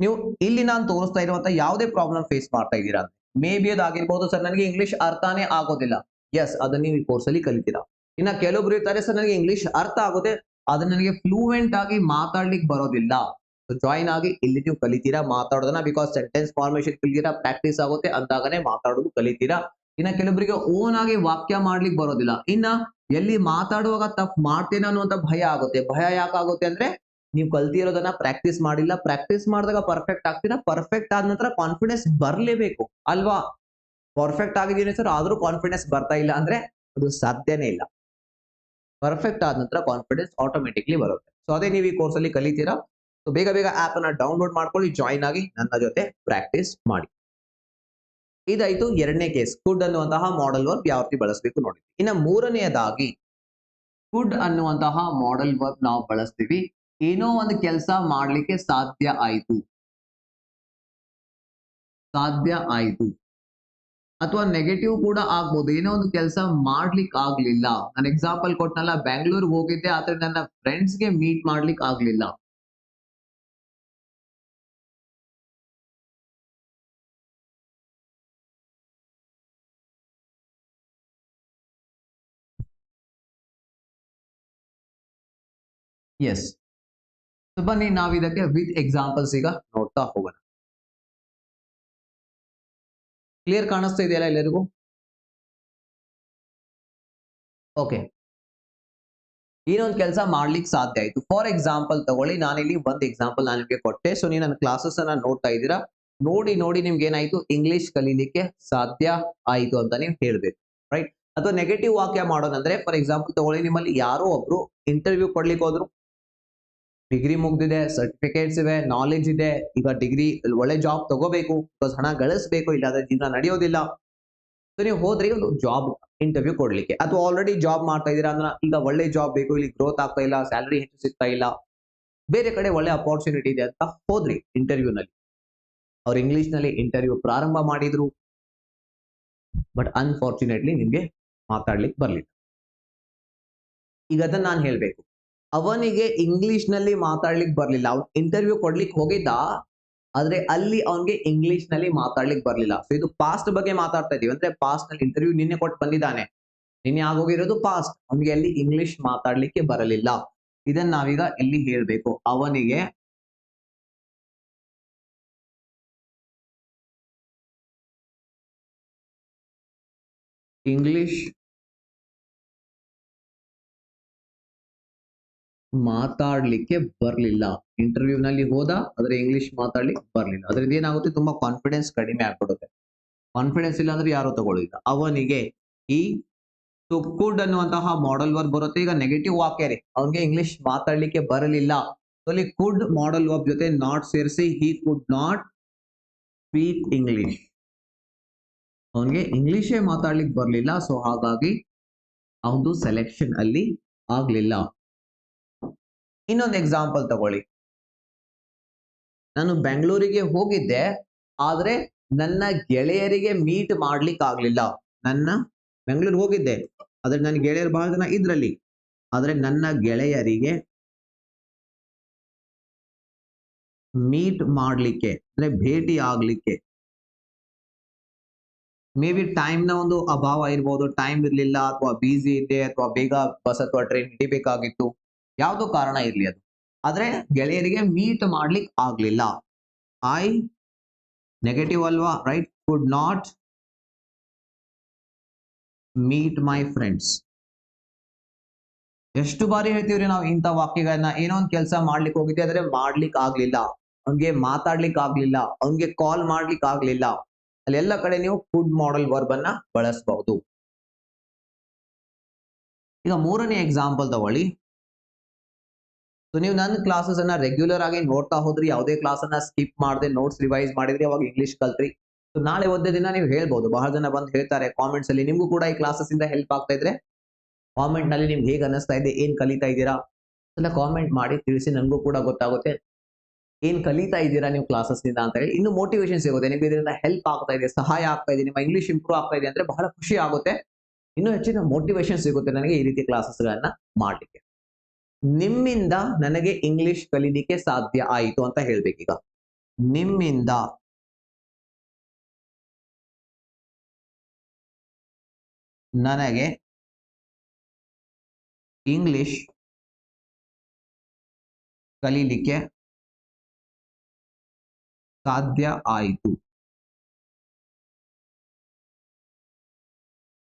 ನೀವು ಇಲ್ಲಿ ನಾನು ತೋರಿಸ್ತಾ ಇರುವಂತ ಯಾವುದೇ ಪ್ರಾಬ್ಲಮ್ ಫೇಸ್ ಮಾಡ್ತಾ ಇದ್ದೀರಾ, ಮೇ ಬಿ ಅದಾಗಿರ್ಬೋದು, ಸರ್ ನನಗೆ ಇಂಗ್ಲಿಷ್ ಅರ್ಥನೇ ಆಗೋದಿಲ್ಲ. ಎಸ್, ಅದನ್ನ ನೀವು ಈ ಕೋರ್ಸ್ ಅಲ್ಲಿ ಕಲಿತೀರಾ. ಇನ್ನ ಕೆಲವೊಬ್ರು ಇರ್ತಾರೆ, ಸರ್ ನನಗೆ ಇಂಗ್ಲಿಷ್ ಅರ್ಥ ಆಗುತ್ತೆ, ಅದನ್ನ ನನಗೆ ಫ್ಲೂಯೆಂಟ್ ಆಗಿ ಮಾತಾಡ್ಲಿಕ್ಕೆ ಬರೋದಿಲ್ಲ. ಜಾಯಿನ್ ಆಗಿ ಇಲ್ಲಿ ನೀವು ಕಲಿತೀರಾ ಮಾತಾಡೋದನ್ನ. ಬಿಕಾಸ್ ಸೆಂಟೆನ್ಸ್ ಫಾರ್ಮೇಶನ್ ಕಲಿತೀರಾ, ಪ್ರಾಕ್ಟೀಸ್ ಆಗುತ್ತೆ, ಅಂತಾಗನೇ ಮಾತಾಡೋದು ಕಲಿತೀರಾ. ಇನ್ನ ಕೆಲವರಿಗೆ ಓನ್ ಆಗಿ ವಾಕ್ಯ ಮಾಡ್ಲಿಕ್ಕೆ ಬರೋದಿಲ್ಲ. ಇನ್ನ ಎಲ್ಲಿ ಮಾತಾಡುವಾಗ ತಪ್ಪು ಮಾಡ್ತೇನೆ ಅನ್ನುವಂತ ಭಯ ಆಗುತ್ತೆ. ಭಯ ಯಾಕಾಗುತ್ತೆ ಅಂದ್ರೆ ನೀವು ಕಲ್ತಿರೋದನ್ನ ಪ್ರಾಕ್ಟೀಸ್ ಮಾಡಿಲ್ಲ. ಪ್ರಾಕ್ಟೀಸ್ ಮಾಡಿದಾಗ ಪರ್ಫೆಕ್ಟ್ ಆಗ್ತೀರಾ. ಪರ್ಫೆಕ್ಟ್ ಆದ ನಂತರ ಕಾನ್ಫಿಡೆನ್ಸ್ ಬರ್ಲೇಬೇಕು ಅಲ್ವಾ? ಪರ್ಫೆಕ್ಟ್ ಆಗಿದ್ದೀನಿ ಸರ್, ಆದ್ರೂ ಕಾನ್ಫಿಡೆನ್ಸ್ ಬರ್ತಾ ಇಲ್ಲ ಅಂದ್ರೆ ಅದು ಸಾಧ್ಯನೇ ಇಲ್ಲ. ಪರ್ಫೆಕ್ಟ್ ಆದ ನಂತರ ಕಾನ್ಫಿಡೆನ್ಸ್ ಆಟೋಮೆಟಿಕ್ಲಿ ಬರುತ್ತೆ. ಸೊ ಅದೇ ನೀವು ಈ ಕೋರ್ಸ್ ಅಲ್ಲಿ ಕಲಿತೀರಾ. ಸೊ ಬೇಗ ಬೇಗ ಆಪ್ ಅನ್ನ ಡೌನ್ಲೋಡ್ ಮಾಡ್ಕೊಳ್ಳಿ, ಜಾಯಿನ್ ಆಗಿ ನನ್ನ ಜೊತೆ ಪ್ರಾಕ್ಟೀಸ್ ಮಾಡಿ. ಇದಾಯ್ತು ಎರಡನೇ ಕೇಸ್, ಕುಡ್ ಅನ್ನುವಂತಹ ಮಾಡಲ್ ವರ್ಬ್ ಯಾವ ರೀತಿ ಬಳಸಬೇಕು ನೋಡಿ. ಇನ್ನು ಮೂರನೆಯದಾಗಿ ಕುಡ್ ಅನ್ನುವಂತಹ ಮಾಡಲ್ ವರ್ಬ್ ನಾವು ಬಳಸ್ತೀವಿ. ಏನೋ ಒಂದು ಕೆಲಸ ಮಾಡ್ಲಿಕ್ಕೆ ಸಾಧ್ಯ ಆಯ್ತು ಅಥವಾ ನೆಗೆಟಿವ್ ಕೂಡ ಆಗ್ಬೋದು. ಏನೋ ಒಂದು ಕೆಲಸ ಮಾಡ್ಲಿಕ್ಕೆ ಆಗ್ಲಿಲ್ಲ. ನಾನು ಎಕ್ಸಾಂಪಲ್ ಕೊಟ್ಟನಲ್ಲ, ಬೆಂಗಳೂರು ಹೋಗಿದ್ದೆ, ಆದ್ರೆ ನನ್ನ ಫ್ರೆಂಡ್ಸ್ ಗೆ ಮೀಟ್ ಮಾಡ್ಲಿಕ್ಕೆ ಆಗ್ಲಿಲ್ಲ. ಎಸ್, ಬನ್ನಿ ನಾವು ಇದಕ್ಕೆ ವಿತ್ ಎಕ್ಸಾಂಪಲ್ಸ್ ಈಗ ನೋಡ್ತಾ ಹೋಗೋಣ. ಕ್ಲಿಯರ್ ಕಾಣಿಸ್ತಾ ಇದೆಯಲ್ಲ ಎಲ್ಲರಿಗೂ? ಓಕೆ, ಏನೊಂದು ಕೆಲಸ ಮಾಡ್ಲಿಕ್ಕೆ ಸಾಧ್ಯ ಆಯ್ತು. ಫಾರ್ ಎಕ್ಸಾಂಪಲ್ ತಗೊಳ್ಳಿ, ನಾನಿಲ್ಲಿ ಒಂದು ಎಕ್ಸಾಂಪಲ್ ನಾನು ನಿಮಗೆ ಕೊಟ್ಟೆ. ಸೊ ನೀವು ನನ್ನ ಕ್ಲಾಸಸ್ ಅನ್ನ ನೋಡ್ತಾ ಇದ್ದೀರಾ. ನೋಡಿ ನೋಡಿ ನಿಮ್ಗೆ ಏನಾಯ್ತು, ಇಂಗ್ಲಿಷ್ ಕಲೀಲಿಕ್ಕೆ ಸಾಧ್ಯ ಆಯ್ತು ಅಂತ ನೀವು ಹೇಳ್ಬೇಕು, ರೈಟ್? ಅಥವಾ ನೆಗೆಟಿವ್ ವಾಕ್ಯ ಮಾಡೋದಂದ್ರೆ, ಫಾರ್ ಎಕ್ಸಾಂಪಲ್ ತಗೊಳ್ಳಿ, ನಿಮ್ಮಲ್ಲಿ ಯಾರೋ ಒಬ್ರು ಇಂಟರ್ವ್ಯೂ ಕೊಡ್ಲಿಕ್ಕೆ ಹೋದ್ರು, ಡಿಗ್ರಿ ಮುಗ್ದಿದೆ, ಸರ್ಟಿಫಿಕೇಟ್ಸ್ ಇವೆ, ನಾಲೆಜ್ ಇದೆ, ಈಗ ಡಿಗ್ರಿ ಒಳ್ಳೆ ಜಾಬ್ ತಗೋಬೇಕು, ಬಿಕಾಸ್ ಹಣ ಗಳಿಸ್ಬೇಕು, ಇಲ್ಲಾಂದ್ರೆ ಜೀವನ ನಡೆಯೋದಿಲ್ಲ. ಸೊ ನೀವು ಹೋದ್ರಿ ಒಂದು ಜಾಬ್ ಇಂಟರ್ವ್ಯೂ ಕೊಡ್ಲಿಕ್ಕೆ, ಅಥವಾ ಆಲ್ರೆಡಿ ಜಾಬ್ ಮಾಡ್ತಾ ಇದೀರಾ ಅಂದ್ರೆ ಈಗ ಒಳ್ಳೆ ಜಾಬ್ ಬೇಕು, ಇಲ್ಲಿ ಗ್ರೋತ್ ಆಗ್ತಾ ಇಲ್ಲ, ಸ್ಯಾಲರಿ ಹೆಚ್ಚು ಸಿಗ್ತಾ ಇಲ್ಲ, ಬೇರೆ ಕಡೆ ಒಳ್ಳೆ ಅಪಾರ್ಚುನಿಟಿ ಇದೆ ಅಂತ ಹೋದ್ರಿ ಇಂಟರ್ವ್ಯೂನಲ್ಲಿ. ಅವ್ರು ಇಂಗ್ಲಿಷ್ ನಲ್ಲಿ ಇಂಟರ್ವ್ಯೂ ಪ್ರಾರಂಭ ಮಾಡಿದ್ರು, ಬಟ್ ಅನ್ಫಾರ್ಚುನೇಟ್ಲಿ ನಿಮ್ಗೆ ಮಾತಾಡ್ಲಿಕ್ಕೆ ಬರ್ಲಿಲ್ಲ. ಈಗ ಅದನ್ನ ನಾನು ಹೇಳ್ಬೇಕು, ಅವನಿಗೆ ಇಂಗ್ಲಿಷ್ ನಲ್ಲಿ ಮಾತಾಡ್ಲಿಕ್ಕೆ ಬರ್ಲಿಲ್ಲ, ಅವ್ನು ಇಂಟರ್ವ್ಯೂ ಕೊಡ್ಲಿಕ್ಕೆ ಹೋಗಿದ್ದ, ಆದ್ರೆ ಅಲ್ಲಿ ಅವನಿಗೆ ಇಂಗ್ಲಿಷ್ ನಲ್ಲಿ ಮಾತಾಡ್ಲಿಕ್ಕೆ ಬರ್ಲಿಲ್ಲ. ಸೊ ಇದು ಪಾಸ್ಟ್ ಬಗ್ಗೆ ಮಾತಾಡ್ತಾ ಇದೀವಿ, ಅಂದ್ರೆ ಪಾಸ್ಟ್ ನಲ್ಲಿ ಇಂಟರ್ವ್ಯೂ ನಿನ್ನೆ ಕೊಟ್ಟು ಬಂದಿದ್ದಾನೆ, ನಿನ್ನೆ ಆಗೋಗಿರೋದು ಪಾಸ್ಟ್, ಅವನಿಗೆ ಅಲ್ಲಿ ಇಂಗ್ಲಿಷ್ ಮಾತಾಡ್ಲಿಕ್ಕೆ ಬರಲಿಲ್ಲ. ಇದನ್ನ ನಾವೀಗ ಇಲ್ಲಿ ಹೇಳ್ಬೇಕು, ಅವನಿಗೆ ಇಂಗ್ಲಿಷ್ ಮಾತಾಡ್ಲಿಕ್ಕೆ ಬರ್ಲಿಲ್ಲ. ಇಂಟರ್ವ್ಯೂ ನಲ್ಲಿ ಹೋದ, ಆದ್ರೆ ಇಂಗ್ಲಿಷ್ ಮಾತಾಡ್ಲಿಕ್ಕೆ ಬರ್ಲಿಲ್ಲ. ಅದ್ರಿಂದ ಏನಾಗುತ್ತೆ, ತುಂಬಾ ಕಾನ್ಫಿಡೆನ್ಸ್ ಕಡಿಮೆ ಆಗ್ಬಿಡುತ್ತೆ. ಕಾನ್ಫಿಡೆನ್ಸ್ ಇಲ್ಲ ಅಂದ್ರೆ ಯಾರು ತಗೊಳ್ಳಿಲ್ಲ. ಅವನಿಗೆ ಈ ಕುಡ್ ಅನ್ನುವಂತಹ ಮಾಡೆಲ್ ವರ್ಬ್ ಬರುತ್ತೆ. ಈಗ ನೆಗೆಟಿವ್ ವಾಕ್ಯ ರೀ, ಅವನಿಗೆ ಇಂಗ್ಲಿಷ್ ಮಾತಾಡ್ಲಿಕ್ಕೆ ಬರಲಿಲ್ಲ. ಅಲ್ಲಿ ಕುಡ್ ಮಾಡೆಲ್ ವರ್ಬ್ ಜೊತೆ ನಾಟ್ ಸೇರಿಸಿ ಹಿ ಕುಡ್ ನಾಟ್ ಸ್ಪೀಕ್ ಇಂಗ್ಲಿಷ್. ಅವನಿಗೆ ಇಂಗ್ಲಿಷೇ ಮಾತಾಡ್ಲಿಕ್ಕೆ ಬರ್ಲಿಲ್ಲ, ಸೊ ಹಾಗಾಗಿ ಅವನು ಸೆಲೆಕ್ಷನ್ ಅಲ್ಲಿ ಆಗ್ಲಿಲ್ಲ. ಇನ್ನೊಂದು ಎಕ್ಸಾಂಪಲ್ ತಗೊಳ್ಳಿ, ನಾನು ಬೆಂಗಳೂರಿಗೆ ಹೋಗಿದ್ದೆ, ಆದ್ರೆ ನನ್ನ ಗೆಳೆಯರಿಗೆ ಮೀಟ್ ಮಾಡ್ಲಿಕ್ಕೆ ಆಗ್ಲಿಲ್ಲ. ಬೆಂಗಳೂರಿಗೆ ಹೋಗಿದ್ದೆ, ಆದ್ರೆ ನನ್ನ ಗೆಳೆಯರು ಬಹಳ ಜನ ಇದ್ರಲ್ಲಿ, ಆದ್ರೆ ನನ್ನ ಗೆಳೆಯರಿಗೆ ಮೀಟ್ ಮಾಡ್ಲಿಕ್ಕೆ ಅಂದ್ರೆ ಭೇಟಿ ಆಗ್ಲಿಕ್ಕೆ, ಮೇ ಬಿ ಟೈಮ್ ನ ಒಂದು ಅಭಾವ ಇರ್ಬೋದು, ಟೈಮ್ ಇರ್ಲಿಲ್ಲ, ಅಥವಾ ಬಿಸಿ ಇದೆ, ಅಥವಾ ಬೇಗ ಬಸ್ ಅಥವಾ ಟ್ರೈನ್ ಹಿಡಿಬೇಕಾಗಿತ್ತು, ಯಾವ್ದೋ ಕಾರಣ ಇರ್ಲಿ ಅದು, ಆದ್ರೆ ಗೆಳೆಯರಿಗೆ ಮೀಟ್ ಮಾಡ್ಲಿಕ್ಕೆ ಆಗ್ಲಿಲ್ಲ. ಐ ನೆಗೆಟಿವ್ ಅಲ್ವಾ, right? Could not meet my friends. ಎಷ್ಟು ಬಾರಿ ಹೇಳ್ತೀವ್ರಿ ನಾವು ಇಂಥ ವಾಕ್ಯಗಳನ್ನ, ಏನೋ ಒಂದು ಕೆಲಸ ಮಾಡ್ಲಿಕ್ಕೆ ಹೋಗಿದ್ದೆ, ಆದ್ರೆ ಮಾಡ್ಲಿಕ್ಕೆ ಆಗ್ಲಿಲ್ಲ, ಅವ್ನಿಗೆ ಮಾತಾಡ್ಲಿಕ್ಕೆ ಆಗ್ಲಿಲ್ಲ, ಅವ್ನಿಗೆ ಕಾಲ್ ಮಾಡ್ಲಿಕ್ಕೆ ಆಗ್ಲಿಲ್ಲ, ಅಲ್ಲಿ ಎಲ್ಲ ಕಡೆ ನೀವು ಕುಡ್ ಮಾಡೆಲ್ ವರ್ಬ್ ಅನ್ನ ಬಳಸಬಹುದು. ಈಗ ಮೂರನೇ ಎಕ್ಸಾಂಪಲ್ ತಗೊಳ್ಳಿ. ಸೊ ನೀವು ನನ್ನ ಕ್ಲಾಸಸ್ ಅನ್ನ ರೆಗ್ಯುಲರ್ ಆಗಿ ನೋಡ್ತಾ ಹೋದ್ರಿ, ಯಾವುದೇ ಕ್ಲಾಸ್ ಅನ್ನ ಸ್ಕಿಪ್ ಮಾಡದೆ ನೋಟ್ಸ್ ರಿವೈಸ್ ಮಾಡಿದ್ರಿ, ಅವಾಗ ಇಂಗ್ಲಿಷ್ ಕಲ್ತ್ರಿ. ಸೊ ನಾಳೆ ಒಂದೇ ದಿನ ನೀವು ಹೇಳ್ಬಹುದು, ಬಹಳ ಜನ ಬಂದು ಹೇಳ್ತಾರೆ ಕಾಮೆಂಟ್ಸ್ ಅಲ್ಲಿ, ನಿಮ್ಗೂ ಕೂಡ ಈ ಕ್ಲಾಸಸ್ ಇಂದ ಹೆಲ್ಪ್ ಆಗ್ತಾ ಇದ್ರೆ ಕಾಮೆಂಟ್ ನಲ್ಲಿ ನಿಮ್ಗೆ ಹೇಗೆ ಅನಿಸ್ತಾ ಇದೆ, ಏನ್ ಕಲಿತಾ ಇದ್ದೀರಾ ಎಲ್ಲ ಕಾಮೆಂಟ್ ಮಾಡಿ ತಿಳಿಸಿ, ನಮಗೂ ಕೂಡ ಗೊತ್ತಾಗುತ್ತೆ ಏನ್ ಕಲಿತಾ ಇದ್ದೀರಾ ನೀವು ಕ್ಲಾಸಸ್ ಇಂದ ಅಂತ ಹೇಳಿ. ಇನ್ನು ಮೋಟಿವೇಶನ್ ಸಿಗುತ್ತೆ, ನಿಮ್ಗೆ ಇದರಿಂದ ಹೆಲ್ಪ್ ಆಗ್ತಾ ಇದೆ, ಸಹಾಯ ಆಗ್ತಾ ಇದೆ, ನಿಮ್ಮ ಇಂಗ್ಲಿಷ್ ಇಂಪ್ರೂವ್ ಆಗ್ತಾ ಇದೆ ಅಂದ್ರೆ ಬಹಳ ಖುಷಿ ಆಗುತ್ತೆ, ಇನ್ನೂ ಹೆಚ್ಚಿನ ಮೋಟಿವೇಶನ್ ಸಿಗುತ್ತೆ ನನಗೆ ಈ ರೀತಿ ಕ್ಲಾಸಸ್ ಗಳನ್ನ ಮಾಡ್ಲಿಕ್ಕೆ. ನಿಮ್ಮಿಂದ ನನಗೆ ಇಂಗ್ಲಿಷ್ ಕಲೀಲಿಕ್ಕೆ ಸಾಧ್ಯ ಆಯಿತು ಅಂತ ಹೇಳ್ಬೇಕೀಗ. ನಿಮ್ಮಿಂದ ನನಗೆ ಇಂಗ್ಲಿಷ್ ಕಲೀಲಿಕ್ಕೆ ಸಾಧ್ಯ ಆಯಿತು.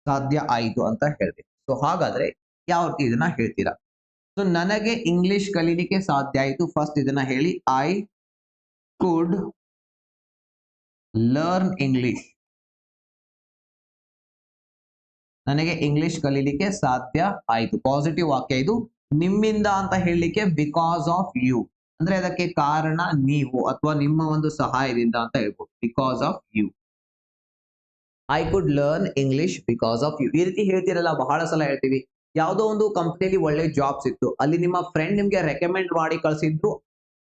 ಸಾಧ್ಯ ಆಯಿತು ಅಂತ ಹೇಳ್ಬೇಕು. ಸೊ ಹಾಗಾದ್ರೆ ಯಾವ ರೀತಿ ಇದನ್ನ ಹೇಳ್ತೀರಾ? ಸೊ ನನಗೆ ಇಂಗ್ಲಿಷ್ ಕಲೀಲಿಕ್ಕೆ ಸಾಧ್ಯ ಆಯಿತು, ಫಸ್ಟ್ ಇದನ್ನ ಹೇಳಿ, ಐ ಕುಡ್ ಲರ್ನ್ ಇಂಗ್ಲಿಷ್. ನನಗೆ ಇಂಗ್ಲಿಷ್ ಕಲೀಲಿಕ್ಕೆ ಸಾಧ್ಯ ಆಯಿತು, ಪಾಸಿಟಿವ್ ವಾಕ್ಯ ಇದು. ನಿಮ್ಮಿಂದ ಅಂತ ಹೇಳಲಿಕ್ಕೆ ಬಿಕಾಸ್ ಆಫ್ ಯು, ಅಂದ್ರೆ ಅದಕ್ಕೆ ಕಾರಣ ನೀವು ಅಥವಾ ನಿಮ್ಮ ಒಂದು ಸಹಾಯದಿಂದ ಅಂತ ಹೇಳ್ಬೋದು, because of you. I could learn English because of you. ಈ ರೀತಿ ಹೇಳ್ತಿರಲ್ಲ, ಬಹಳ ಸಲ ಹೇಳ್ತೀವಿ. ಯಾವುದೋ ಒಂದು ಕಂಪ್ನಿಯಲ್ಲಿ ಒಳ್ಳೆ ಜಾಬ್ ಸಿಕ್ತು, ಅಲ್ಲಿ ನಿಮ್ಮ ಫ್ರೆಂಡ್ ನಿಮ್ಗೆ ರೆಕಮೆಂಡ್ ಮಾಡಿ ಕಳ್ಸಿದ್ರು,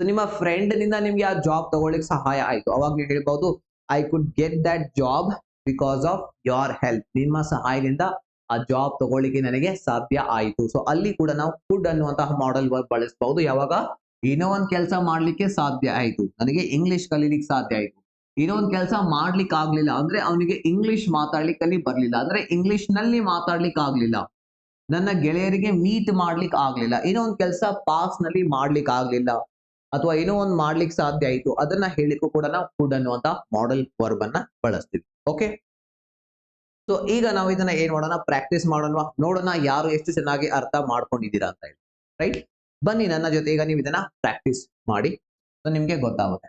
ನಿಮ್ಮ ಫ್ರೆಂಡ್ ನಿಂದ ನಿಮ್ಗೆ ಆ ಜಾಬ್ ತಗೊಳ್ಳಿಕ್ಕೆ ಸಹಾಯ ಆಯ್ತು, ಅವಾಗ ನೀವು ಹೇಳ್ಬಹುದು I could get that job because of your help. ನಿಮ್ಮ ಸಹಾಯದಿಂದ ಆ ಜಾಬ್ ತಗೊಳ್ಳಿಕ್ಕೆ ನನಗೆ ಸಾಧ್ಯ ಆಯಿತು. ಸೊ ಅಲ್ಲಿ ಕೂಡ ನಾವು ಕುಡ್ ಅನ್ನುವಂತಹ ಮಾಡೆಲ್ ವರ್ಬ್ ಬಳಸಬಹುದು. ಯಾವಾಗ ಏನೋ ಒಂದು ಕೆಲಸ ಮಾಡ್ಲಿಕ್ಕೆ ಸಾಧ್ಯ ಆಯ್ತು, ನನಗೆ ಇಂಗ್ಲಿಷ್ ಕಲೀಲಿಕ್ಕೆ ಸಾಧ್ಯ ಆಯ್ತು, ಏನೋ ಒಂದು ಕೆಲಸ ಮಾಡ್ಲಿಕ್ಕೆ ಆಗ್ಲಿಲ್ಲ ಅಂದ್ರೆ ಅವನಿಗೆ ಇಂಗ್ಲಿಷ್ ಮಾತಾಡ್ಲಿಕ್ಕೆ ಅಲ್ಲಿ ಬರ್ಲಿಲ್ಲ, ಅಂದ್ರೆ ಇಂಗ್ಲಿಷ್ ನಲ್ಲಿ ಮಾತಾಡ್ಲಿಕ್ಕೆ ಆಗ್ಲಿಲ್ಲ, ನನ್ನ ಗೆಳೆಯರಿಗೆ ಮೀಟ್ ಮಾಡ್ಲಿಕ್ಕೆ ಆಗ್ಲಿಲ್ಲ, ಏನೋ ಒಂದು ಕೆಲಸ ಪಾಸ್ ನಲ್ಲಿ ಮಾಡ್ಲಿಕ್ಕೆ ಆಗ್ಲಿಲ್ಲ, ಅಥವಾ ಏನೋ ಒಂದು ಮಾಡ್ಲಿಕ್ಕೆ ಸಾಧ್ಯ ಆಯ್ತು, ಅದನ್ನ ಹೇಳಿಕ್ಕೂ ಕೂಡ ನಾವು ಕುಡ್ ಅನ್ನುವಂತ ಮಾಡೆಲ್ ವರ್ಬ್ ಅನ್ನ ಬಳಸ್ತೀವಿ. ಓಕೆ, ಸೊ ಈಗ ನಾವು ಇದನ್ನ ಏನ್ ಮಾಡೋಣ, ಪ್ರಾಕ್ಟೀಸ್ ಮಾಡೋಣ, ನೋಡೋಣ ಯಾರು ಎಷ್ಟು ಚೆನ್ನಾಗಿ ಅರ್ಥ ಮಾಡ್ಕೊಂಡಿದ್ದೀರಾ ಅಂತ ಹೇಳಿ. ರೈಟ್, ಬನ್ನಿ ನನ್ನ ಜೊತೆ ಈಗ ನೀವು ಇದನ್ನ ಪ್ರಾಕ್ಟೀಸ್ ಮಾಡಿ, ಸೊ ನಿಮ್ಗೆ ಗೊತ್ತಾಗುತ್ತೆ.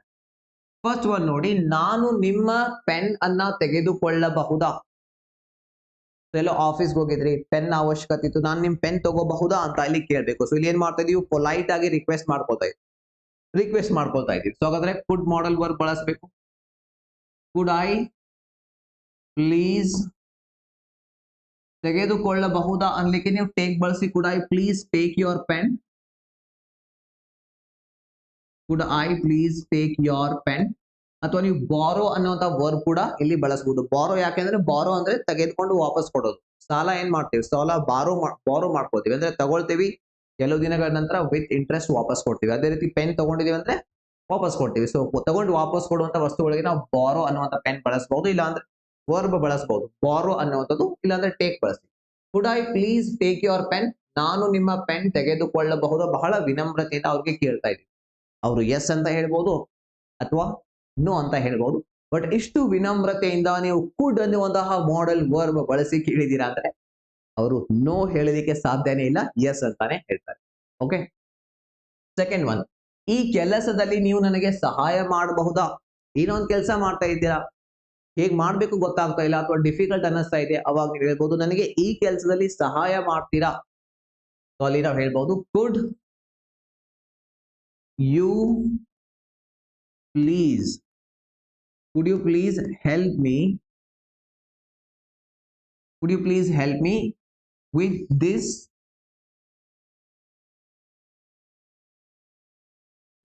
ಫಸ್ಟ್ ಒನ್ ನೋಡಿ, ನಾನು ನಿಮ್ಮ ಪೆನ್ ಅನ್ನ ತೆಗೆದುಕೊಳ್ಳಬಹುದಾ? ಎಲ್ಲೋ ಆಫೀಸ್ಗೆ ಹೋಗಿದ್ರಿ, ಪೆನ್ ಅವಶ್ಯಕತೆ ಇತ್ತು, ನಾನು ನಿಮ್ ಪೆನ್ ತಗೋಬಹುದಾ ಅಂತ ಇಲ್ಲಿ ಕೇಳಬೇಕು. ಸೊ ಇಲ್ಲಿ ಏನ್ ಮಾಡ್ತಾ ಇದೀವಿ, ಪೊಲೈಟ್ ಆಗಿ ರಿಕ್ವೆಸ್ಟ್ ಮಾಡ್ಕೊಳ್ತಾ ಇದೀವಿ. ಸೊ ಹಾಗಾದ್ರೆ ಕುಡ್ ಮಾಡಲ್ ವರ್ಬ್ ಬಳಸಬೇಕು. ಕುಡ್ ಐ ಪ್ಲೀಸ್ ತೆಗೆದುಕೊಳ್ಳಬಹುದಾ ಅನ್ಲಿಕ್ಕೆ ನೀವು ಟೇಕ್ ಬಳಸಿ. Could I please take your pen. Could I please take your pen. ಅಥವಾ ನೀವು ಬಾರೋ ಅನ್ನುವಂತ ವರ್ಬ್ ಕೂಡ ಇಲ್ಲಿ ಬಳಸಬಹುದು. ಬಾರೋ ಯಾಕೆಂದ್ರೆ ಬಾರೋ ಅಂದ್ರೆ ತೆಗೆದುಕೊಂಡು ವಾಪಸ್ ಕೊಡೋದು. ಸಾಲ ಏನ್ ಮಾಡ್ತೀವಿ, ಸಾಲ ಬಾರೋ ಮಾಡ್ಕೋತೀವಿ ಅಂದ್ರೆ ತಗೊಳ್ತೀವಿ, ಕೆಲವು ದಿನಗಳ ನಂತರ ವಿತ್ ಇಂಟ್ರೆಸ್ಟ್ ವಾಪಸ್ ಕೊಡ್ತೀವಿ. ಅದೇ ರೀತಿ ಪೆನ್ ತಗೊಂಡಿದೀವಿ ಅಂದ್ರೆ ವಾಪಸ್ ಕೊಡ್ತೀವಿ. ಸೊ ತಗೊಂಡು ವಾಪಸ್ ಕೊಡುವಂತ ವಸ್ತುಗಳಿಗೆ ನಾವು ಬಾರೋ ಅನ್ನುವಂತ ಪೆನ್ ಬಳಸಬಹುದು, ಇಲ್ಲ ಅಂದ್ರೆ ವರ್ಬ್ ಬಳಸಬಹುದು. ಬಾರೋ ಅನ್ನುವಂಥದ್ದು, ಇಲ್ಲಾಂದ್ರೆ ಟೇಕ್ ಬಳಸಿ. Could I please take your pen, ನಾನು ನಿಮ್ಮ ಪೆನ್ ತೆಗೆದುಕೊಳ್ಳಬಹುದು. ಬಹಳ ವಿನಮ್ರತೆಯಿಂದ ಅವ್ರಿಗೆ ಕೇಳ್ತಾ ಇದ್ದೀವಿ. ಅವರು ಎಸ್ ಅಂತ ಹೇಳ್ಬೋದು ಅಥವಾ ನೋ ಅಂತ ಹೇಳ್ಬೋದು. ಬಟ್ ಇಷ್ಟು ವಿನಮ್ರತೆಯಿಂದ ನೀವು ಕುಡ್ ಅನ್ನುವಂತಹ ಮಾಡೆಲ್ ವರ್ಬ್ ಬಳಸಿ ಕೇಳಿದೀರಾ ಅಂದ್ರೆ ಅವರು ನೋ ಹೇಳಲಿಕ್ಕೆ ಸಾಧ್ಯನೇ ಇಲ್ಲ, ಎಸ್ ಅಂತಾನೆ ಹೇಳ್ತಾರೆ. ಓಕೆ, ಸೆಕೆಂಡ್ ಒನ್, ಈ ಕೆಲಸದಲ್ಲಿ ನೀವು ನನಗೆ ಸಹಾಯ ಮಾಡಬಹುದಾ? ಏನೋ ಒಂದು ಕೆಲಸ ಮಾಡ್ತಾ ಇದ್ದೀರಾ, ಹೇಗ್ ಮಾಡ್ಬೇಕು ಗೊತ್ತಾಗ್ತಾ ಇಲ್ಲ ಅಥವಾ ಡಿಫಿಕಲ್ಟ್ ಅನ್ನಿಸ್ತಾ ಇದೆ, ಅವಾಗ ನೀವು ಹೇಳ್ಬೋದು ನನಗೆ ಈ ಕೆಲಸದಲ್ಲಿ ಸಹಾಯ ಮಾಡ್ತೀರಾ? ಸೊ ಅಲ್ಲಿ ನಾವು ಹೇಳ್ಬೋದು could you please, could you please help me, could you please help me with this,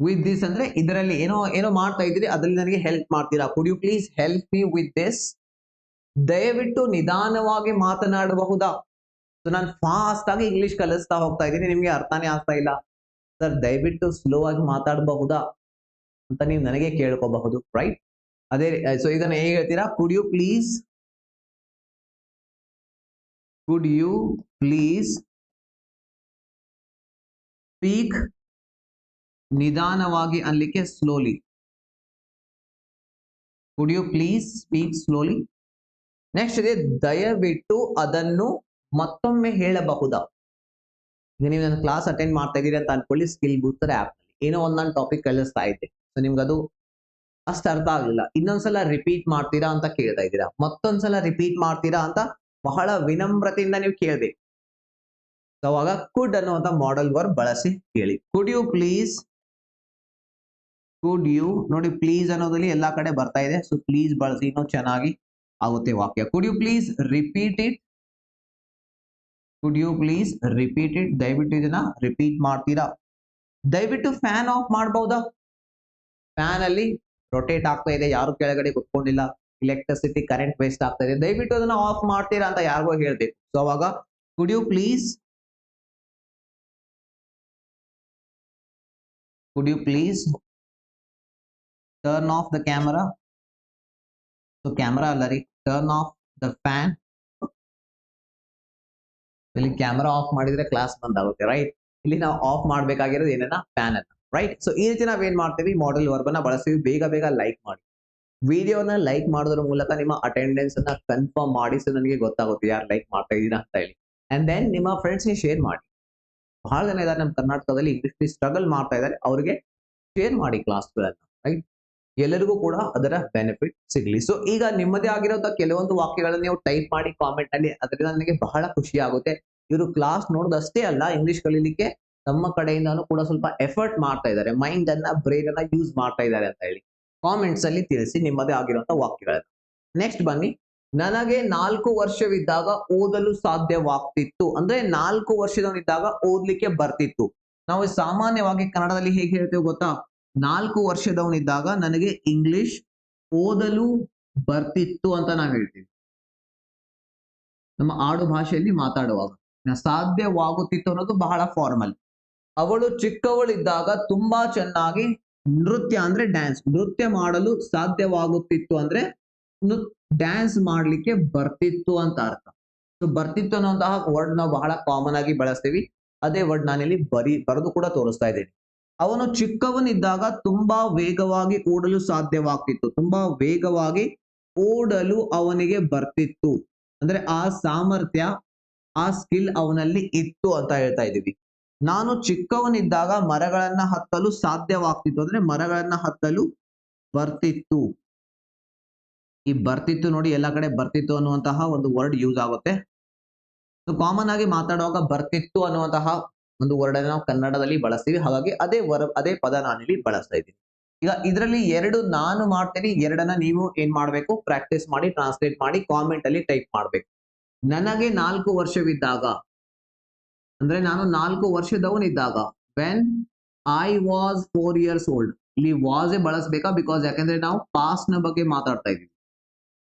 with this ಅಂದ್ರೆ ಇದರಲ್ಲಿ ಏನೋ ಮಾಡ್ತಾ ಇದ್ದೀರಿ, ಅದರಲ್ಲಿ ನನಗೆ ಹೆಲ್ಪ್ ಮಾಡ್ತೀರಾ. Could you please help me with this. ದಯವಿಟ್ಟು ನಿಧಾನವಾಗಿ ಮಾತನಾಡಬಹುದಾ? ಸೊ ನಾನು ಫಾಸ್ಟ್ ಆಗಿ ಇಂಗ್ಲಿಷ್ ಕಲಿಸ್ತಾ ಹೋಗ್ತಾ ಇದ್ದೀನಿ, ನಿಮ್ಗೆ ಅರ್ಥನೇ ಆಗ್ತಾ ಇಲ್ಲ ಸರ್, ದಯವಿಟ್ಟು ಸ್ಲೋ ಆಗಿ ಮಾತಾಡಬಹುದಾ ಅಂತ ನೀವು ನನಗೆ ಕೇಳ್ಕೋಬಹುದು, ರೈಟ್? ಅದೇ ಸೊ ಇದನ್ನ ಹೇಗೆ ಹೇಳ್ತೀರಾ, ಕುಡ್ ಯು ಪ್ಲೀಸ್ ಸ್ಪೀಕ್, ನಿಧಾನವಾಗಿ ಅನ್ಲಿಕ್ಕೆ slowly. Could you please speak slowly. Next ಇದೆ ದಯವಿಟ್ಟು ಅದನ್ನು ಮತ್ತೊಮ್ಮೆ ಹೇಳಬಹುದಾ? ಈಗ ನೀವು ನನ್ನ ಕ್ಲಾಸ್ ಅಟೆಂಡ್ ಮಾಡ್ತಾ ಇದ್ದೀರಿ ಅಂತ ಅನ್ಕೊಳ್ಳಿ, ಸ್ಕಿಲ್ ಬೂಸ್ಟರ್ ಆಪ್ ಏನೋ ಒಂದೊಂದು ಟಾಪಿಕ್ ಕಲಿಸ್ತಾ ಇದ್ದೆ, ಸೊ ನಿಮ್ಗೆ ಅದು ಅಷ್ಟು ಅರ್ಥ ಆಗ್ಲಿಲ್ಲ, ಇನ್ನೊಂದ್ಸಲ ರಿಪೀಟ್ ಮಾಡ್ತೀರಾ ಅಂತ ಕೇಳ್ತಾ ಇದ್ದೀರಾ, ಮತ್ತೊಂದ್ಸಲ ರಿಪೀಟ್ ಮಾಡ್ತೀರಾ ಅಂತ ಬಹಳ ವಿನಮ್ರತೆಯಿಂದ ನೀವು ಕೇಳ್ಬೇಕು. ಸೊ ಅವಾಗ ಕುಡ್ ಅನ್ನುವಂತ ಮಾಡೆಲ್ ವರ್ಬ್ ಬಳಸಿ ಕೇಳಿ. Could you please, could you ನೋಡಿ ಪ್ಲೀಸ್ ಅನ್ನೋದ್ರಲ್ಲಿ ಎಲ್ಲಾ ಕಡೆ ಬರ್ತಾ ಇದೆ, ಸೊ ಪ್ಲೀಸ್ ಬಳಸಿ ಇನ್ನೂ ಚೆನ್ನಾಗಿ ಆಗುತ್ತೆ ವಾಕ್ಯ. Could you please repeat it, could you please repeat it, ದಯವಿಟ್ಟು ಇದನ್ನ ರಿಪೀಟ್ ಮಾಡ್ತೀರಾ. ದಯವಿಟ್ಟು ಫ್ಯಾನ್ ಆಫ್ ಮಾಡಬಹುದಾ? ಫ್ಯಾನ್ ಅಲ್ಲಿ ರೊಟೇಟ್ ಆಗ್ತಾ ಇದೆ, ಯಾರು ಕೆಳಗಡೆ ಕುತ್ಕೊಂಡಿಲ್ಲ, ಎಲೆಕ್ಟ್ರಿಸಿಟಿ ಕರೆಂಟ್ ವೇಸ್ಟ್ ಆಗ್ತಾ ಇದೆ, ದಯವಿಟ್ಟು ಅದನ್ನ ಆಫ್ ಮಾಡ್ತೀರಾ ಅಂತ ಯಾರಿಗೋ ಹೇಳ್ಬೇಕು. ಸೊ ಅವಾಗ could you please turn off the camera. So camera ಅಲ್ಲ ರೀ, ಟರ್ನ್ ಆಫ್ ದ ಫ್ಯಾನ್. ಇಲ್ಲಿ ಕ್ಯಾಮರಾ ಆಫ್ ಮಾಡಿದ್ರೆ ಕ್ಲಾಸ್ ಬಂದಾಗುತ್ತೆ, ರೈಟ್? ಇಲ್ಲಿ ನಾವು ಆಫ್ ಮಾಡ್ಬೇಕಾಗಿರೋದು ಏನನ್ನ, ಫ್ಯಾನ್ ಅನ್ನ, ರೈಟ್? ಸೊ ಈ ರೀತಿ ನಾವೇನ್ ಮಾಡ್ತೀವಿ, ಮಾಡೆಲ್ ವರ್ಬ್ ಅನ್ನ ಬಳಸ್ತೀವಿ. ಬೇಗ ಬೇಗ ಲೈಕ್ ಮಾಡಿ, ವಿಡಿಯೋನ ಲೈಕ್ ಮಾಡೋದ್ರ ಮೂಲಕ ನಿಮ್ಮ ಅಟೆಂಡೆನ್ಸ್ ಅನ್ನ ಕನ್ಫರ್ಮ್ ಮಾಡಿ, ಸೊ ನನಗೆ ಗೊತ್ತಾಗುತ್ತೆ ಯಾರು ಲೈಕ್ ಮಾಡ್ತಾ ಇದ್ದೀರಾ ಅಂತ ಹೇಳಿ. ಅಂಡ್ ದೆನ್ ನಿಮ್ಮ ಫ್ರೆಂಡ್ಸ್ಗೆ ಶೇರ್ ಮಾಡಿ. ಬಹಳ ಜನ ಇದ್ದಾರೆ ನಮ್ಮ ಕರ್ನಾಟಕದಲ್ಲಿ ಇಂಗ್ಲಿಷ್ ಸ್ಟ್ರಗಲ್ ಮಾಡ್ತಾ ಇದ್ದಾರೆ, ಅವರಿಗೆ ಶೇರ್ ಮಾಡಿ ಕ್ಲಾಸ್ಗಳನ್ನ, ರೈಟ್? ಎಲ್ಲರಿಗೂ ಕೂಡ ಅದರ ಬೆನಿಫಿಟ್ ಸಿಗಲಿ. ಸೊ ಈಗ ನಿಮ್ಮದೇ ಆಗಿರೋ ಕೆಲವೊಂದು ವಾಕ್ಯಗಳನ್ನು ನೀವು ಟೈಪ್ ಮಾಡಿ ಕಾಮೆಂಟ್ ಅಲ್ಲಿ, ಅದರಿಂದ ನನಗೆ ಬಹಳ ಖುಷಿ ಆಗುತ್ತೆ. ಇವರು ಕ್ಲಾಸ್ ನೋಡೋದಷ್ಟೇ ಅಲ್ಲ, ಇಂಗ್ಲಿಷ್ ಕಲೀಲಿಕ್ಕೆ ನಮ್ಮ ಕಡೆಯಿಂದಾನು ಕೂಡ ಸ್ವಲ್ಪ ಎಫರ್ಟ್ ಮಾಡ್ತಾ ಇದ್ದಾರೆ, ಮೈಂಡ್ ಅನ್ನ ಬ್ರೈನ್ ಅನ್ನ ಯೂಸ್ ಮಾಡ್ತಾ ಇದ್ದಾರೆ ಅಂತ ಹೇಳಿ ಕಾಮೆಂಟ್ಸ್ ಅಲ್ಲಿ ತಿಳಿಸಿ ನಿಮ್ಮದೇ ಆಗಿರುವಂತಹ ವಾಕ್ಯಗಳನ್ನ. ನೆಕ್ಸ್ಟ್ ಬನ್ನಿ, ನನಗೆ 4 ವರ್ಷವಿದ್ದಾಗ ಓದಲು ಸಾಧ್ಯವಾಗ್ತಿತ್ತು ಅಂದ್ರೆ 4 ವರ್ಷದವನಿದ್ದಾಗ ಓದ್ಲಿಕ್ಕೆ ಬರ್ತಿತ್ತು. ನಾವು ಸಾಮಾನ್ಯವಾಗಿ ಕನ್ನಡದಲ್ಲಿ ಹೇಗೆ ಹೇಳ್ತೇವೆ ಗೊತ್ತಾ, 4 ವರ್ಷದವನಿದ್ದಾಗ ನನಗೆ ಇಂಗ್ಲಿಷ್ ಓದಲು ಬರ್ತಿತ್ತು ಅಂತ ನಾವು ಹೇಳ್ತೀವಿ ನಮ್ಮ ಆಡು ಭಾಷೆಯಲ್ಲಿ ಮಾತಾಡುವಾಗ. ಸಾಧ್ಯವಾಗುತ್ತಿತ್ತು ಅನ್ನೋದು ಬಹಳ ಫಾರ್ಮಲ್. ಅವಳು ಚಿಕ್ಕವಳಿದ್ದಾಗ ತುಂಬಾ ಚೆನ್ನಾಗಿ ನೃತ್ಯ ಅಂದ್ರೆ ಡ್ಯಾನ್ಸ್, ನೃತ್ಯ ಮಾಡಲು ಸಾಧ್ಯವಾಗುತ್ತಿತ್ತು ಅಂದ್ರೆ ಡ್ಯಾನ್ಸ್ ಮಾಡ್ಲಿಕ್ಕೆ ಬರ್ತಿತ್ತು ಅಂತ ಅರ್ಥ. ಸೊ ಬರ್ತಿತ್ತು ಅನ್ನೋಂತಹ ವರ್ಡ್ ನಾವು ಬಹಳ ಕಾಮನ್ ಆಗಿ ಬಳಸ್ತೀವಿ. ಅದೇ ವರ್ಡ್ ನಾನಿಲ್ಲಿ ಬರೆದು ಕೂಡ ತೋರಿಸ್ತಾ ಇದ್ದೀನಿ. ಅವನು ಚಿಕ್ಕವನಿದ್ದಾಗ ತುಂಬಾ ವೇಗವಾಗಿ ಓಡಲು ಸಾಧ್ಯವಾಗ್ತಿತ್ತು, ತುಂಬಾ ವೇಗವಾಗಿ ಓಡಲು ಅವನಿಗೆ ಬರ್ತಿತ್ತು ಅಂದ್ರೆ ಆ ಸಾಮರ್ಥ್ಯ, ಆ ಸ್ಕಿಲ್ ಅವನಲ್ಲಿ ಇತ್ತು ಅಂತ ಹೇಳ್ತಾ ಇದ್ದೀವಿ. ನಾನು ಚಿಕ್ಕವನಿದ್ದಾಗ ಮರಗಳನ್ನ ಹತ್ತಲು ಸಾಧ್ಯವಾಗ್ತಿತ್ತು ಅಂದ್ರೆ ಮರಗಳನ್ನ ಹತ್ತಲು ಬರ್ತಿತ್ತು. ಈ ಬರ್ತಿತ್ತು ನೋಡಿ, ಎಲ್ಲ ಕಡೆ ಬರ್ತಿತ್ತು ಅನ್ನುವಂತಹ ಒಂದು ವರ್ಡ್ ಯೂಸ್ ಆಗುತ್ತೆ. ಸೊ ಕಾಮನ್ ಆಗಿ ಮಾತಾಡುವಾಗ ಬರ್ತಿತ್ತು ಅನ್ನುವಂತಹ ಒಂದು ವರ್ಡ್ ಅನ್ನು ನಾವು ಕನ್ನಡದಲ್ಲಿ ಬಳಸ್ತೀವಿ. ಹಾಗಾಗಿ ಅದೇ ಪದ ನಾನಿಲ್ಲಿ ಬಳಸ್ತಾ ಇದ್ದೀನಿ. ಈಗ ಇದರಲ್ಲಿ ಎರಡು ನಾನು ಮಾಡ್ತೀನಿ, ಎರಡನ್ನ ನೀವು ಏನ್ ಮಾಡ್ಬೇಕು, ಪ್ರಾಕ್ಟೀಸ್ ಮಾಡಿ, ಟ್ರಾನ್ಸ್ಲೇಟ್ ಮಾಡಿ, ಕಾಮೆಂಟ್ ಅಲ್ಲಿ ಟೈಪ್ ಮಾಡ್ಬೇಕು. ನನಗೆ 4 ವರ್ಷವಿದ್ದಾಗ, ಅಂದ್ರೆ ನಾನು 4 ವರ್ಷದವನಿದ್ದಾಗ, when I was 4 years old. ಇಲ್ಲಿ ವಾಸ್ ಬಳಸಬೇಕಾ, ಬಿಕಾಸ್ ಯಾಕಂದ್ರೆ ನಾವು ಪಾಸ್ಟ್ ನ ಬಗ್ಗೆ ಮಾತಾಡ್ತಾ ಇದ್ದೀವಿ.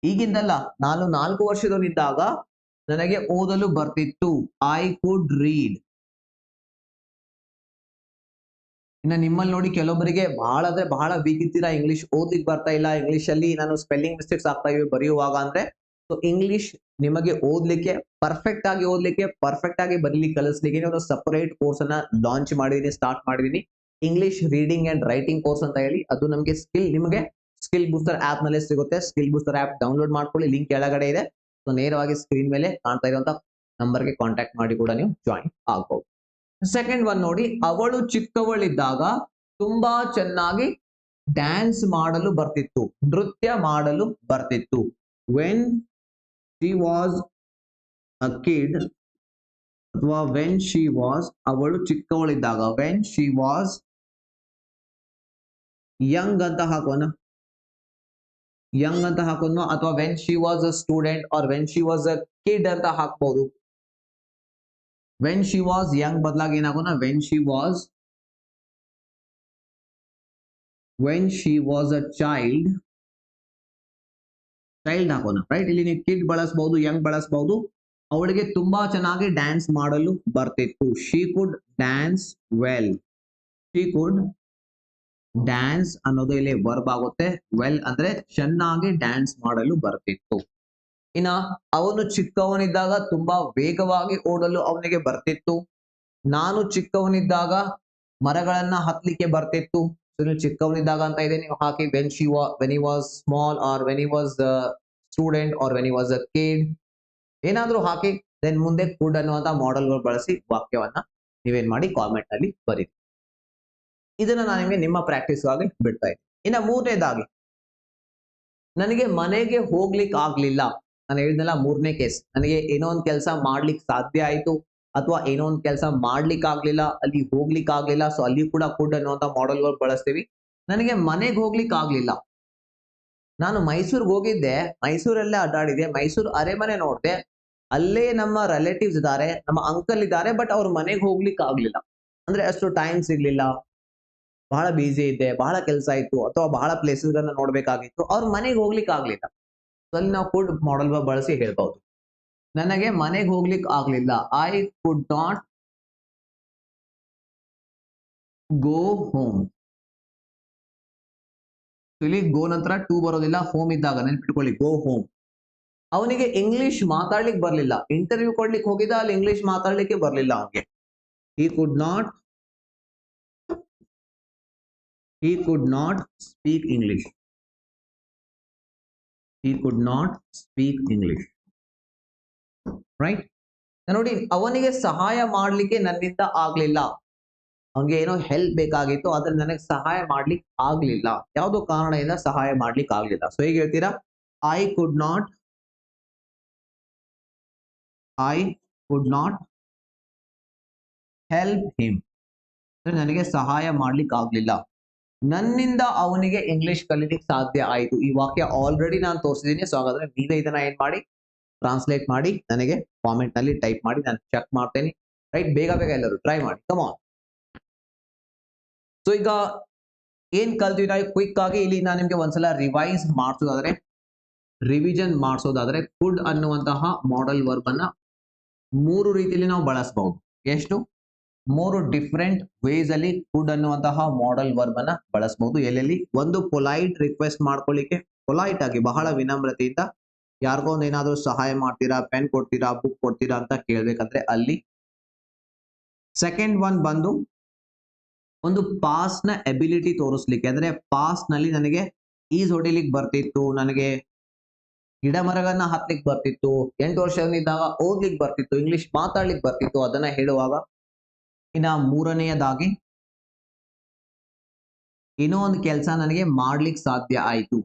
ಈಗಿಂದಲ್ಲ, ನಾನು 4 ವರ್ಷದವನಿದ್ದಾಗ ನನಗೆ ಓದಲು ಬರ್ತಿತ್ತು. I could read. ಇನ್ನು ನಿಮ್ಮಲ್ಲಿ ನೋಡಿ ಕೆಲವೊಬ್ಬರಿಗೆ ಬಹಳ ಅಂದ್ರೆ ಬಹಳ ವೀಕ್ ಇರ್ತೀರಾ, ಇಂಗ್ಲಿಷ್ ಓದ್ಲಿಕ್ಕೆ ಬರ್ತಾ ಇಲ್ಲ, ಇಂಗ್ಲಿಷ್ ಅಲ್ಲಿ ನಾನು ಸ್ಪೆಲ್ಲಿಂಗ್ ಮಿಸ್ಟೇಕ್ಸ್ ಆಗ್ತಾ ಇವೆ ಬರೆಯುವಾಗ ಅಂದ್ರೆ. ಸೊ ಇಂಗ್ಲಿಷ್ ನಿಮಗೆ ಓದ್ಲಿಕ್ಕೆ ಪರ್ಫೆಕ್ಟ್ ಆಗಿ ಬರೀಲಿಕ್ಕೆ ಕಲಿಸ್ಲಿಕ್ಕೆ ಒಂದು ಸಪರೇಟ್ ಕೋರ್ಸ್ ಅನ್ನ ಲಾಂಚ್ ಮಾಡಿದೀನಿ, ಸ್ಟಾರ್ಟ್ ಮಾಡಿದೀನಿ. English reading and writing course ಅಂತ ಹೇಳಿ. ಅದು ನಮಗೆ ನಿಮಗೆ ಸ್ಕಿಲ್ ಬೂಸ್ಟರ್ ಆಪ್ ನಲ್ಲಿ ಸಿಗುತ್ತೆ. ಸ್ಕಿಲ್ ಬೂಸ್ಟರ್ ಆಪ್ ಡೌನ್ಲೋಡ್ ಮಾಡ್ಕೊಳ್ಳಿ, ಲಿಂಕ್ ಕೆಳಗಡೆ ಇದೆ. ಸೊ ನೇರವಾಗಿ ಸ್ಕ್ರೀನ್ ಮೇಲೆ ಕಾಣ್ತಾ ಇರುವಂತ ನಂಬರ್ಗೆ ಕಾಂಟ್ಯಾಕ್ಟ್ ಮಾಡಿ ಕೂಡ ನೀವು ಜಾಯಿನ್ ಆಗಬಹುದು. ಸೆಕೆಂಡ್ ಒನ್ ನೋಡಿ, ಅವಳು ಚಿಕ್ಕವಳಿದ್ದಾಗ ತುಂಬಾ ಚೆನ್ನಾಗಿ ಡ್ಯಾನ್ಸ್ ಮಾಡಲು ಬರ್ತಿತ್ತು, ನೃತ್ಯ ಮಾಡಲು ಬರ್ತಿತ್ತು. When she was a kid, ಅಥವಾ ವೆನ್ ಶಿ ವಾಸ್, ಅವಳು ಚಿಕ್ಕವಳಿದ್ದಾಗ, ವೆನ್ ಶಿ ವಾಸ್ ಯಂಗ್ ಅಂತ ಹಾಕೋಣ, ಅಥವಾ when she was a student or when she was a kid ಅಂತ ಹಾಕ್ಬಹುದು. ವೆನ್ ಶಿ ವಾಸ್ ಯಂಗ್ ಬದಲಾಗಿ ಏನಾಗೋಣ, when she was a child ಹಾಕೋಣ, ರೈಟ್. ಇಲ್ಲಿ ನೀವು ಕಿಡ್ ಬಳಸಬಹುದು, ಯಂಗ್ ಬಳಸಬಹುದು. ಅವಳಿಗೆ ತುಂಬಾ ಚೆನ್ನಾಗಿ ಡ್ಯಾನ್ಸ್ ಮಾಡಲು ಬರ್ತಿತ್ತು. She could dance well. She could dance ಅನ್ನೋದು ಇಲ್ಲಿ ವರ್ಬ್ ಆಗುತ್ತೆ. ವೆಲ್ ಅಂದ್ರೆ ಚೆನ್ನಾಗಿ ಡ್ಯಾನ್ಸ್ ಮಾಡಲು ಬರ್ತಿತ್ತು. ಇನ್ನ ಅವನು ಚಿಕ್ಕವನಿದ್ದಾಗ ತುಂಬಾ ವೇಗವಾಗಿ ಓಡಲು ಅವನಿಗೆ ಬರ್ತಿತ್ತು. ನಾನು ಚಿಕ್ಕವನಿದ್ದಾಗ ಮರಗಳನ್ನ ಹತ್ತಲಿಕ್ಕೆ ಬರ್ತಿತ್ತು. ಚಿಕ್ಕವನಿದ್ದಾಗ ಅಂತ ಇದೆ, ನೀವು ಹಾಕಿ when he was small or when he was a student or when he was a kid ಏನಾದ್ರೂ ಹಾಕಿ ದೆನ್ ಮುಂದೆ ಕುಡ್ ಅನ್ನುವಂತ ಮಾಡೆಲ್ ಬಳಸಿ ವಾಕ್ಯವನ್ನ ನೀವೇನ್ ಮಾಡಿ ಕಾಮೆಂಟ್ ನಲ್ಲಿ ಬರೀರಿ. ಇದನ್ನ ನಾನು ನಿಮಗೆ ನಿಮ್ಮ ಪ್ರಾಕ್ಟೀಸ್ ಆಗಿ ಬಿಡ್ತಾ ಇದ್ದೀನಿ. ಇನ್ನ ಮೂರನೇದಾಗಿ, ನನಗೆ ಮನೆಗೆ ಹೋಗ್ಲಿಕ್ಕೆ ಆಗ್ಲಿಲ್ಲ. ನಾನು ಹೇಳಿದ್ನಲ್ಲ, ಮೂರನೇ ಕೇಸ್. ನನಗೆ ಏನೋ ಒಂದು ಕೆಲಸ ಮಾಡ್ಲಿಕ್ಕೆ ಸಾಧ್ಯ ಆಯ್ತು, ಅಥವಾ ಏನೋ ಒಂದು ಕೆಲಸ ಮಾಡ್ಲಿಕ್ಕೆ ಆಗ್ಲಿಲ್ಲ, ಅಲ್ಲಿ ಹೋಗ್ಲಿಕ್ಕೆ ಆಗ್ಲಿಲ್ಲ. ಸೊ ಅಲ್ಲಿ ಕೂಡ ಕುಡ್ ಅನ್ನುವಂತ ಮಾಡೆಲ್ ಬಳಸ್ತೀವಿ. ನನಗೆ ಮನೆಗೆ ಹೋಗ್ಲಿಕ್ಕೆ ಆಗ್ಲಿಲ್ಲ. ನಾನು ಮೈಸೂರ್ಗೆ ಹೋಗಿದ್ದೆ, ಮೈಸೂರಲ್ಲೇ ಅಡ್ಡಾಡಿದೆ, ಮೈಸೂರು ಅರೆಮನೆ ನೋಡಿದೆ, ಅಲ್ಲೇ ನಮ್ಮ ರಿಲೇಟಿವ್ಸ್ ಇದ್ದಾರೆ, ನಮ್ಮ ಅಂಕಲ್ ಇದ್ದಾರೆ, ಬಟ್ ಅವ್ರ ಮನೆಗೆ ಹೋಗ್ಲಿಕ್ಕೆ ಆಗ್ಲಿಲ್ಲ. ಅಂದ್ರೆ ಅಷ್ಟು ಟೈಮ್ ಸಿಗ್ಲಿಲ್ಲ, ಬಹಳ ಬಿಸಿ ಇದ್ದೆ, ಬಹಳ ಕೆಲಸ ಇತ್ತು, ಅಥವಾ ಬಹಳ ಪ್ಲೇಸಸ್ ಗಳನ್ನ ನೋಡ್ಬೇಕಾಗಿತ್ತು, ಅವ್ರ ಮನೆಗೆ ಹೋಗ್ಲಿಕ್ಕೆ ಆಗ್ಲಿಲ್ಲ. ಸೊ ಅಲ್ಲಿ ನಾವು ಕುಡ್ ಮಾಡೆಲ್ ಬಳಸಿ ಹೇಳ್ಬಹುದು, ನನಗೆ ಮನೆಗೆ ಹೋಗ್ಲಿಕ್ಕೆ ಆಗ್ಲಿಲ್ಲ. I could not go home. ಇಲ್ಲಿ ಗೋ ನಂತರ ಟು ಬರೋದಿಲ್ಲ, ಹೋಮ್ ಇದ್ದಾಗ ನೆನ್ಪಿಟ್ಕೊಳ್ಳಿ, ಗೋ ಹೋಮ್. ಅವನಿಗೆ ಇಂಗ್ಲಿಷ್ ಮಾತಾಡ್ಲಿಕ್ಕೆ ಬರ್ಲಿಲ್ಲ. ಇಂಟರ್ವ್ಯೂ ಕೊಡ್ಲಿಕ್ಕೆ ಹೋಗಿದ್ದ, ಅಲ್ಲಿ ಇಂಗ್ಲಿಷ್ ಮಾತಾಡ್ಲಿಕ್ಕೆ ಬರ್ಲಿಲ್ಲ ಅವನಿಗೆ. he could not speak English. Right. ನೋಡಿ, ಅವನಿಗೆ ಸಹಾಯ ಮಾಡ್ಲಿಕ್ಕೆ ನನ್ನಿಂದ ಆಗ್ಲಿಲ್ಲ. ಅವನಿಗೆ ಏನೋ ಹೆಲ್ಪ್ ಬೇಕಾಗಿತ್ತು, ಆದ್ರೆ ನನಗೆ ಸಹಾಯ ಮಾಡ್ಲಿಕ್ಕೆ ಆಗ್ಲಿಲ್ಲ. ಯಾವುದೋ ಕಾರಣದಿಂದ ಸಹಾಯ ಮಾಡ್ಲಿಕ್ಕೆ ಆಗ್ಲಿಲ್ಲ. ಸೊ ಹೇಗೆ ಹೇಳ್ತೀರಾ, I could not help him. ನನಗೆ ಸಹಾಯ ಮಾಡ್ಲಿಕ್ಕೆ ಆಗ್ಲಿಲ್ಲ. ನನ್ನಿಂದ ಅವನಿಗೆ ಇಂಗ್ಲಿಷ್ ಕಲೀಲಿಕ್ಕೆ ಸಾಧ್ಯ ಆಯಿತು. ಈ ವಾಕ್ಯ ಆಲ್ರೆಡಿ ನಾನು ತೋರಿಸಿದ್ದೀನಿ. ಸೊ ಹಾಗಾದ್ರೆ ನೀವೇ ಇದನ್ನ ಏನ್ ಮಾಡಿ, ಟ್ರಾನ್ಸ್ಲೇಟ್ ಮಾಡಿ ನನಗೆ ಕಾಮೆಂಟ್ ನಲ್ಲಿ ಟೈಪ್ ಮಾಡಿ, ನಾನು ಚೆಕ್ ಮಾಡ್ತೇನೆ. ರೈಟ್, ಬೇಗ ಎಲ್ಲರೂ ಟ್ರೈ ಮಾಡಿ, ಕಮ್ ಆನ್. ಸೊ ಈಗ ಏನ್ ಕಲ್ತೀವಿ ನಾವು ಕ್ವಿಕ್ ಆಗಿ, ಇಲ್ಲಿ ನಾನು ನಿಮ್ಗೆ ಒಂದ್ಸಲ ರಿವಿಷನ್ ಮಾಡಿಸೋದಾದ್ರೆ ಕುಡ್ ಅನ್ನುವಂತಹ ಮಾಡೆಲ್ ವರ್ಬ್ ಅನ್ನ 3 ರೀತಿಯಲ್ಲಿ ನಾವು ಬಳಸಬಹುದು. ಎಷ್ಟು? 3 ಡಿಫರೆಂಟ್ ವೇಸ್ ಅಲ್ಲಿ ಕುಡ್ ಅನ್ನುವಂತಹ ಮಾಡೆಲ್ ವರ್ಬ್ ಅನ್ನ ಬಳಸಬಹುದು. ಎಲ್ಲೆಲ್ಲಿ? ಒಂದು, ಪೊಲೈಟ್ ರಿಕ್ವೆಸ್ಟ್ ಮಾಡ್ಕೊಳ್ಳಿಕ್ಕೆ, ಪೊಲೈಟ್ ಆಗಿ ಬಹಳ ವಿನಮ್ರತೆಯಿಂದ ಯಾರಿಗೋ ಒಂದು ಏನಾದ್ರೂ ಸಹಾಯ ಮಾಡ್ತೀರಾ, ಪೆನ್ ಕೊಡ್ತೀರಾ, ಬುಕ್ ಕೊಡ್ತೀರಾ ಅಂತ ಕೇಳ್ಬೇಕಂದ್ರೆ ಅಲ್ಲಿ. ಸೆಕೆಂಡ್ ಒನ್ ಬಂದು ಒಂದು ಪಾಸ್ಟ್ ನ ಎಬಿಲಿಟಿ ತೋರಿಸ್ಲಿಕ್ಕೆ, ಅಂದ್ರೆ ಪಾಸ್ಟ್ ನಲ್ಲಿ ನನಗೆ ಈಜ್ ಹೊಡಿಲಿಕ್ಕೆ ಬರ್ತಿತ್ತು, ನನಗೆ ಗಿಡ ಮರಗಳನ್ನ ಹತ್ಲಿಕ್ಕೆ ಬರ್ತಿತ್ತು, 8 ವರ್ಷದಲ್ಲಿದ್ದಾಗ ಓದ್ಲಿಕ್ಕೆ ಬರ್ತಿತ್ತು, ಇಂಗ್ಲಿಷ್ ಮಾತಾಡ್ಲಿಕ್ಕೆ ಬರ್ತಿತ್ತು, ಅದನ್ನ ಹೇಳುವಾಗ. ಇನ್ನ ಮೂರನೆಯದಾಗಿ ಏನೋ ಒಂದು ಕೆಲಸ ನನಗೆ ಮಾಡ್ಲಿಕ್ಕೆ ಸಾಧ್ಯ ಆಯ್ತು,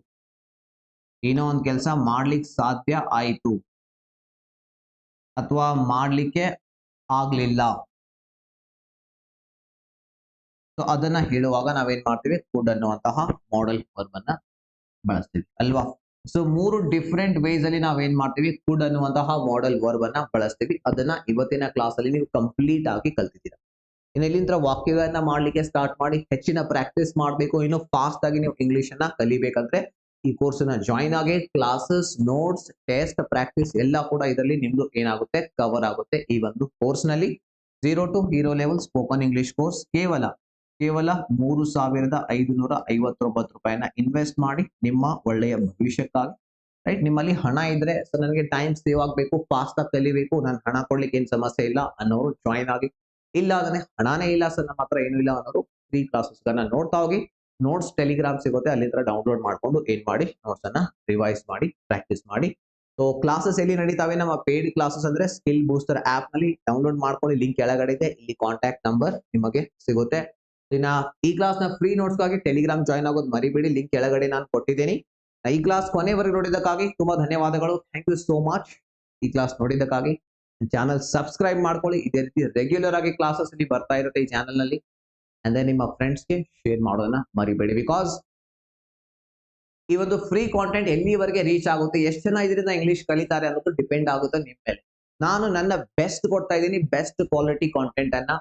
ಏನೋ ಒಂದು ಕೆಲಸ ಮಾಡ್ಲಿಕ್ಕೆ ಸಾಧ್ಯ ಆಯ್ತು ಅಥವಾ ಮಾಡ್ಲಿಕ್ಕೆ ಆಗ್ಲಿಲ್ಲ. ಸೊ ಅದನ್ನ ಹೇಳುವಾಗ ನಾವೇನ್ ಮಾಡ್ತೀವಿ, ಕುಡ್ ಅನ್ನುವಂತಹ ಮಾಡೆಲ್ ವರ್ಬ್ ಅನ್ನ ಬಳಸ್ತೀವಿ ಅಲ್ವಾ. ಸೊ 3 ಡಿಫರೆಂಟ್ ವೇಸ್ ಅಲ್ಲಿ ನಾವೇನ್ ಮಾಡ್ತೀವಿ, ಕುಡ್ ಅನ್ನುವಂತಹ ಮಾಡೆಲ್ ವರ್ಬ್ ಅನ್ನ ಬಳಸ್ತೀವಿ. ಅದನ್ನ ಇವತ್ತಿನ ಕ್ಲಾಸ್ ಅಲ್ಲಿ ನೀವು ಕಂಪ್ಲೀಟ್ ಆಗಿ ಕಲ್ತಿದ್ದೀರಾ. ಇನ್ನು ಇಲ್ಲಿಂದ ವಾಕ್ಯಗಳನ್ನ ಮಾಡ್ಲಿಕ್ಕೆ ಸ್ಟಾರ್ಟ್ ಮಾಡಿ ಹೆಚ್ಚಿನ ಪ್ರಾಕ್ಟೀಸ್ ಮಾಡಬೇಕು, ಇನ್ನು ಫಾಸ್ಟ್ ಆಗಿ ನೀವು ಇಂಗ್ಲಿಷ್ ಅನ್ನ ಕಲಿಬೇಕಂದ್ರೆ ಈ ಕೋರ್ಸ್ ನ ಜಾಯಿನ್ ಆಗಿ. ಕ್ಲಾಸಸ್, ನೋಟ್ಸ್, ಟೆಸ್ಟ್, ಪ್ರಾಕ್ಟೀಸ್ ಎಲ್ಲ ಕೂಡ ಇದರಲ್ಲಿ ನಿಮ್ದು ಏನಾಗುತ್ತೆ, ಕವರ್ ಆಗುತ್ತೆ ಈ ಒಂದು ಕೋರ್ಸ್ ನಲ್ಲಿ. 0 to hero level spoken English course ಕೇವಲ 3,559 ರೂಪಾಯಿನ ಇನ್ವೆಸ್ಟ್ ಮಾಡಿ ನಿಮ್ಮ ಒಳ್ಳೆಯ ಭವಿಷ್ಯಕ್ಕಾಗಿ. ರೈಟ್, ನಿಮ್ಮಲ್ಲಿ ಹಣ ಇದ್ರೆ ಸರ್ ನನಗೆ ಟೈಮ್ ಸೇವ್ ಆಗಬೇಕು, ಫಾಸ್ಟ್ ಆಗಿ ಕಲಿಬೇಕು, ನಾನು ಹಣ ಕೊಡ್ಲಿಕ್ಕೆ ಏನು ಸಮಸ್ಯೆ ಇಲ್ಲ ಅನ್ನೋರು ಜಾಯಿನ್ ಆಗಿ. ಇಲ್ಲ ಅಂದ್ರೆ ಹಣನೇ ಇಲ್ಲ ಸರ್ ನಮ್ಮ ಹತ್ರ ಏನೂ ಇಲ್ಲ ಅನ್ನೋರು ಫ್ರೀ ಕ್ಲಾಸಸ್ ಗಳನ್ನ ನೋಡ್ತಾ ಹೋಗಿ. ನೋಟ್ಸ್ ಟೆಲಿಗ್ರಾಮ್ ಸಿಗುತ್ತೆ, ಅಲ್ಲಿಂದ ಡೌನ್ಲೋಡ್ ಮಾಡ್ಕೊಂಡು ಏನ್ ಮಾಡಿ, ನೋಟ್ಸ್ ಅನ್ನ ರಿವೈಸ್ ಮಾಡಿ ಪ್ರಾಕ್ಟೀಸ್ ಮಾಡಿ. ಸೊ ಕ್ಲಾಸಸ್ ಎಲ್ಲಿ ನಡೀತಾವೆ, ನಮ್ಮ ಪೇಡ್ ಕ್ಲಾಸಸ್ ಅಂದ್ರೆ ಸ್ಕಿಲ್ ಬೂಸ್ಟರ್ ಆಪ್ ನಲ್ಲಿ ಡೌನ್ಲೋಡ್ ಮಾಡ್ಕೊಳ್ಳಿ, ಲಿಂಕ್ ಕೆಳಗಡೆ ಇದೆ, ಇಲ್ಲಿ ಕಾಂಟ್ಯಾಕ್ಟ್ ನಂಬರ್ ನಿಮಗೆ ಸಿಗುತ್ತೆ. ಇನ್ನ ಈ ಕ್ಲಾಸ್ ನ ಫ್ರೀ ನೋಟ್ಸ್ ಗಾಗಿ ಟೆಲಿಗ್ರಾಮ್ ಜಾಯ್ನ್ ಆಗೋದು ಮರಿಬೇಡಿ, ಲಿಂಕ್ ಕೆಳಗಡೆ ನಾನು ಕೊಟ್ಟಿದ್ದೀನಿ. ಈ ಕ್ಲಾಸ್ ಕೊನೆವರೆಗೆ ನೋಡಿದ್ದಕ್ಕಾಗಿ ತುಂಬಾ ಧನ್ಯವಾದಗಳು. ಥ್ಯಾಂಕ್ ಯು ಸೋ ಮಚ್ ಈ ಕ್ಲಾಸ್ ನೋಡಿದ್ದಕ್ಕಾಗಿ. ಚಾನಲ್ ಸಬ್ಸ್ಕ್ರೈಬ್ ಮಾಡ್ಕೊಳ್ಳಿ, ಇದೇ ರೀತಿ ರೆಗ್ಯುಲರ್ ಆಗಿ ಕ್ಲಾಸಸ್ ಇಲ್ಲಿ ಬರ್ತಾ ಇರುತ್ತೆ ಈ ಚಾನಲ್ ನಲ್ಲಿ. ಅಂದ್ರೆ ನಿಮ್ಮ ಫ್ರೆಂಡ್ಸ್ಗೆ ಶೇರ್ ಮಾಡೋದನ್ನ ಮರಿಬೇಡಿ, ಬಿಕಾಸ್ ಈ ಒಂದು ಫ್ರೀ ಕಾಂಟೆಂಟ್ ಎಲ್ಲಿವರೆಗೆ ರೀಚ್ ಆಗುತ್ತೆ, ಎಷ್ಟು ಜನ ಇದರಿಂದ ಇಂಗ್ಲಿಷ್ ಕಲಿತಾರೆ ಅನ್ನೋದು ಡಿಪೆಂಡ್ ಆಗುತ್ತೆ ನಿಮ್ಮ ಮೇಲೆ. ನಾನು ನನ್ನ ಬೆಸ್ಟ್ ಕೊಡ್ತಾ ಇದ್ದೀನಿ, ಬೆಸ್ಟ್ ಕ್ವಾಲಿಟಿ ಕಾಂಟೆಂಟ್ ಅನ್ನ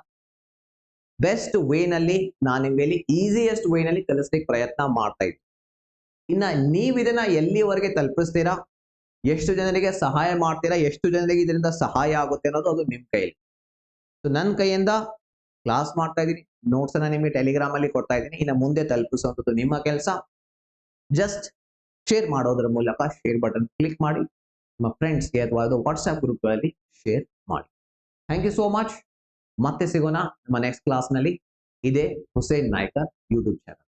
ಬೆಸ್ಟ್ ವೇ ನಲ್ಲಿ ನಾನು ನಿಮಗೆ ಈಸಿಯೆಸ್ಟ್ ವೇ ನಲ್ಲಿ ಕಲಿಸ್ಲಿಕ್ಕೆ ಪ್ರಯತ್ನ ಮಾಡ್ತಾ ಇದ್ದೀನಿ. ಇನ್ನ ನೀವು ಇದನ್ನ ಎಲ್ಲಿವರೆಗೆ ತಲುಪಿಸ್ತೀರಾ, ಎಷ್ಟು ಜನರಿಗೆ ಸಹಾಯ ಮಾಡ್ತೀರಾ, ಎಷ್ಟು ಜನರಿಗೆ ಇದರಿಂದ ಸಹಾಯ ಆಗುತ್ತೆ ಅನ್ನೋದು ಅದು ನಿಮ್ ಕೈಯಲ್ಲಿ. ಸೊ ನನ್ನ ಕೈಯಿಂದ ಕ್ಲಾಸ್ ಮಾಡ್ತಾ ಇದ್ದೀನಿ, ನೋಟ್ಸ್ ಅನ್ನ ನಿಮಗೆ ಟೆಲಿಗ್ರಾಮ್ ಅಲ್ಲಿ ಕೊಡ್ತಾ ಇದ್ದೀನಿ. ಇನ್ನು ಮುಂದೆ ತಲುಪಿಸುವಂಥದ್ದು ನಿಮ್ಮ ಕೆಲಸ. ಜಸ್ಟ್ ಶೇರ್ ಮಾಡೋದ್ರ ಮೂಲಕ ಶೇರ್ ಬಟನ್ ಕ್ಲಿಕ್ ಮಾಡಿ ನಿಮ್ಮ ಫ್ರೆಂಡ್ಸ್ಗೆ ಅಥವಾ ವಾಟ್ಸ್ಆಪ್ ಗ್ರೂಪ್ಗಳಲ್ಲಿ ಶೇರ್ ಮಾಡಿ. Thank you so much. ಮತ್ತೆ ಸಿಗೋಣ ನಮ್ಮ ನೆಕ್ಸ್ಟ್ ಕ್ಲಾಸ್ ನಲ್ಲಿ. ಇದೇ ಹುಸೇನ್ ನಾಯ್ಕರ್ ಯೂಟ್ಯೂಬ್ ಚಾನಲ್.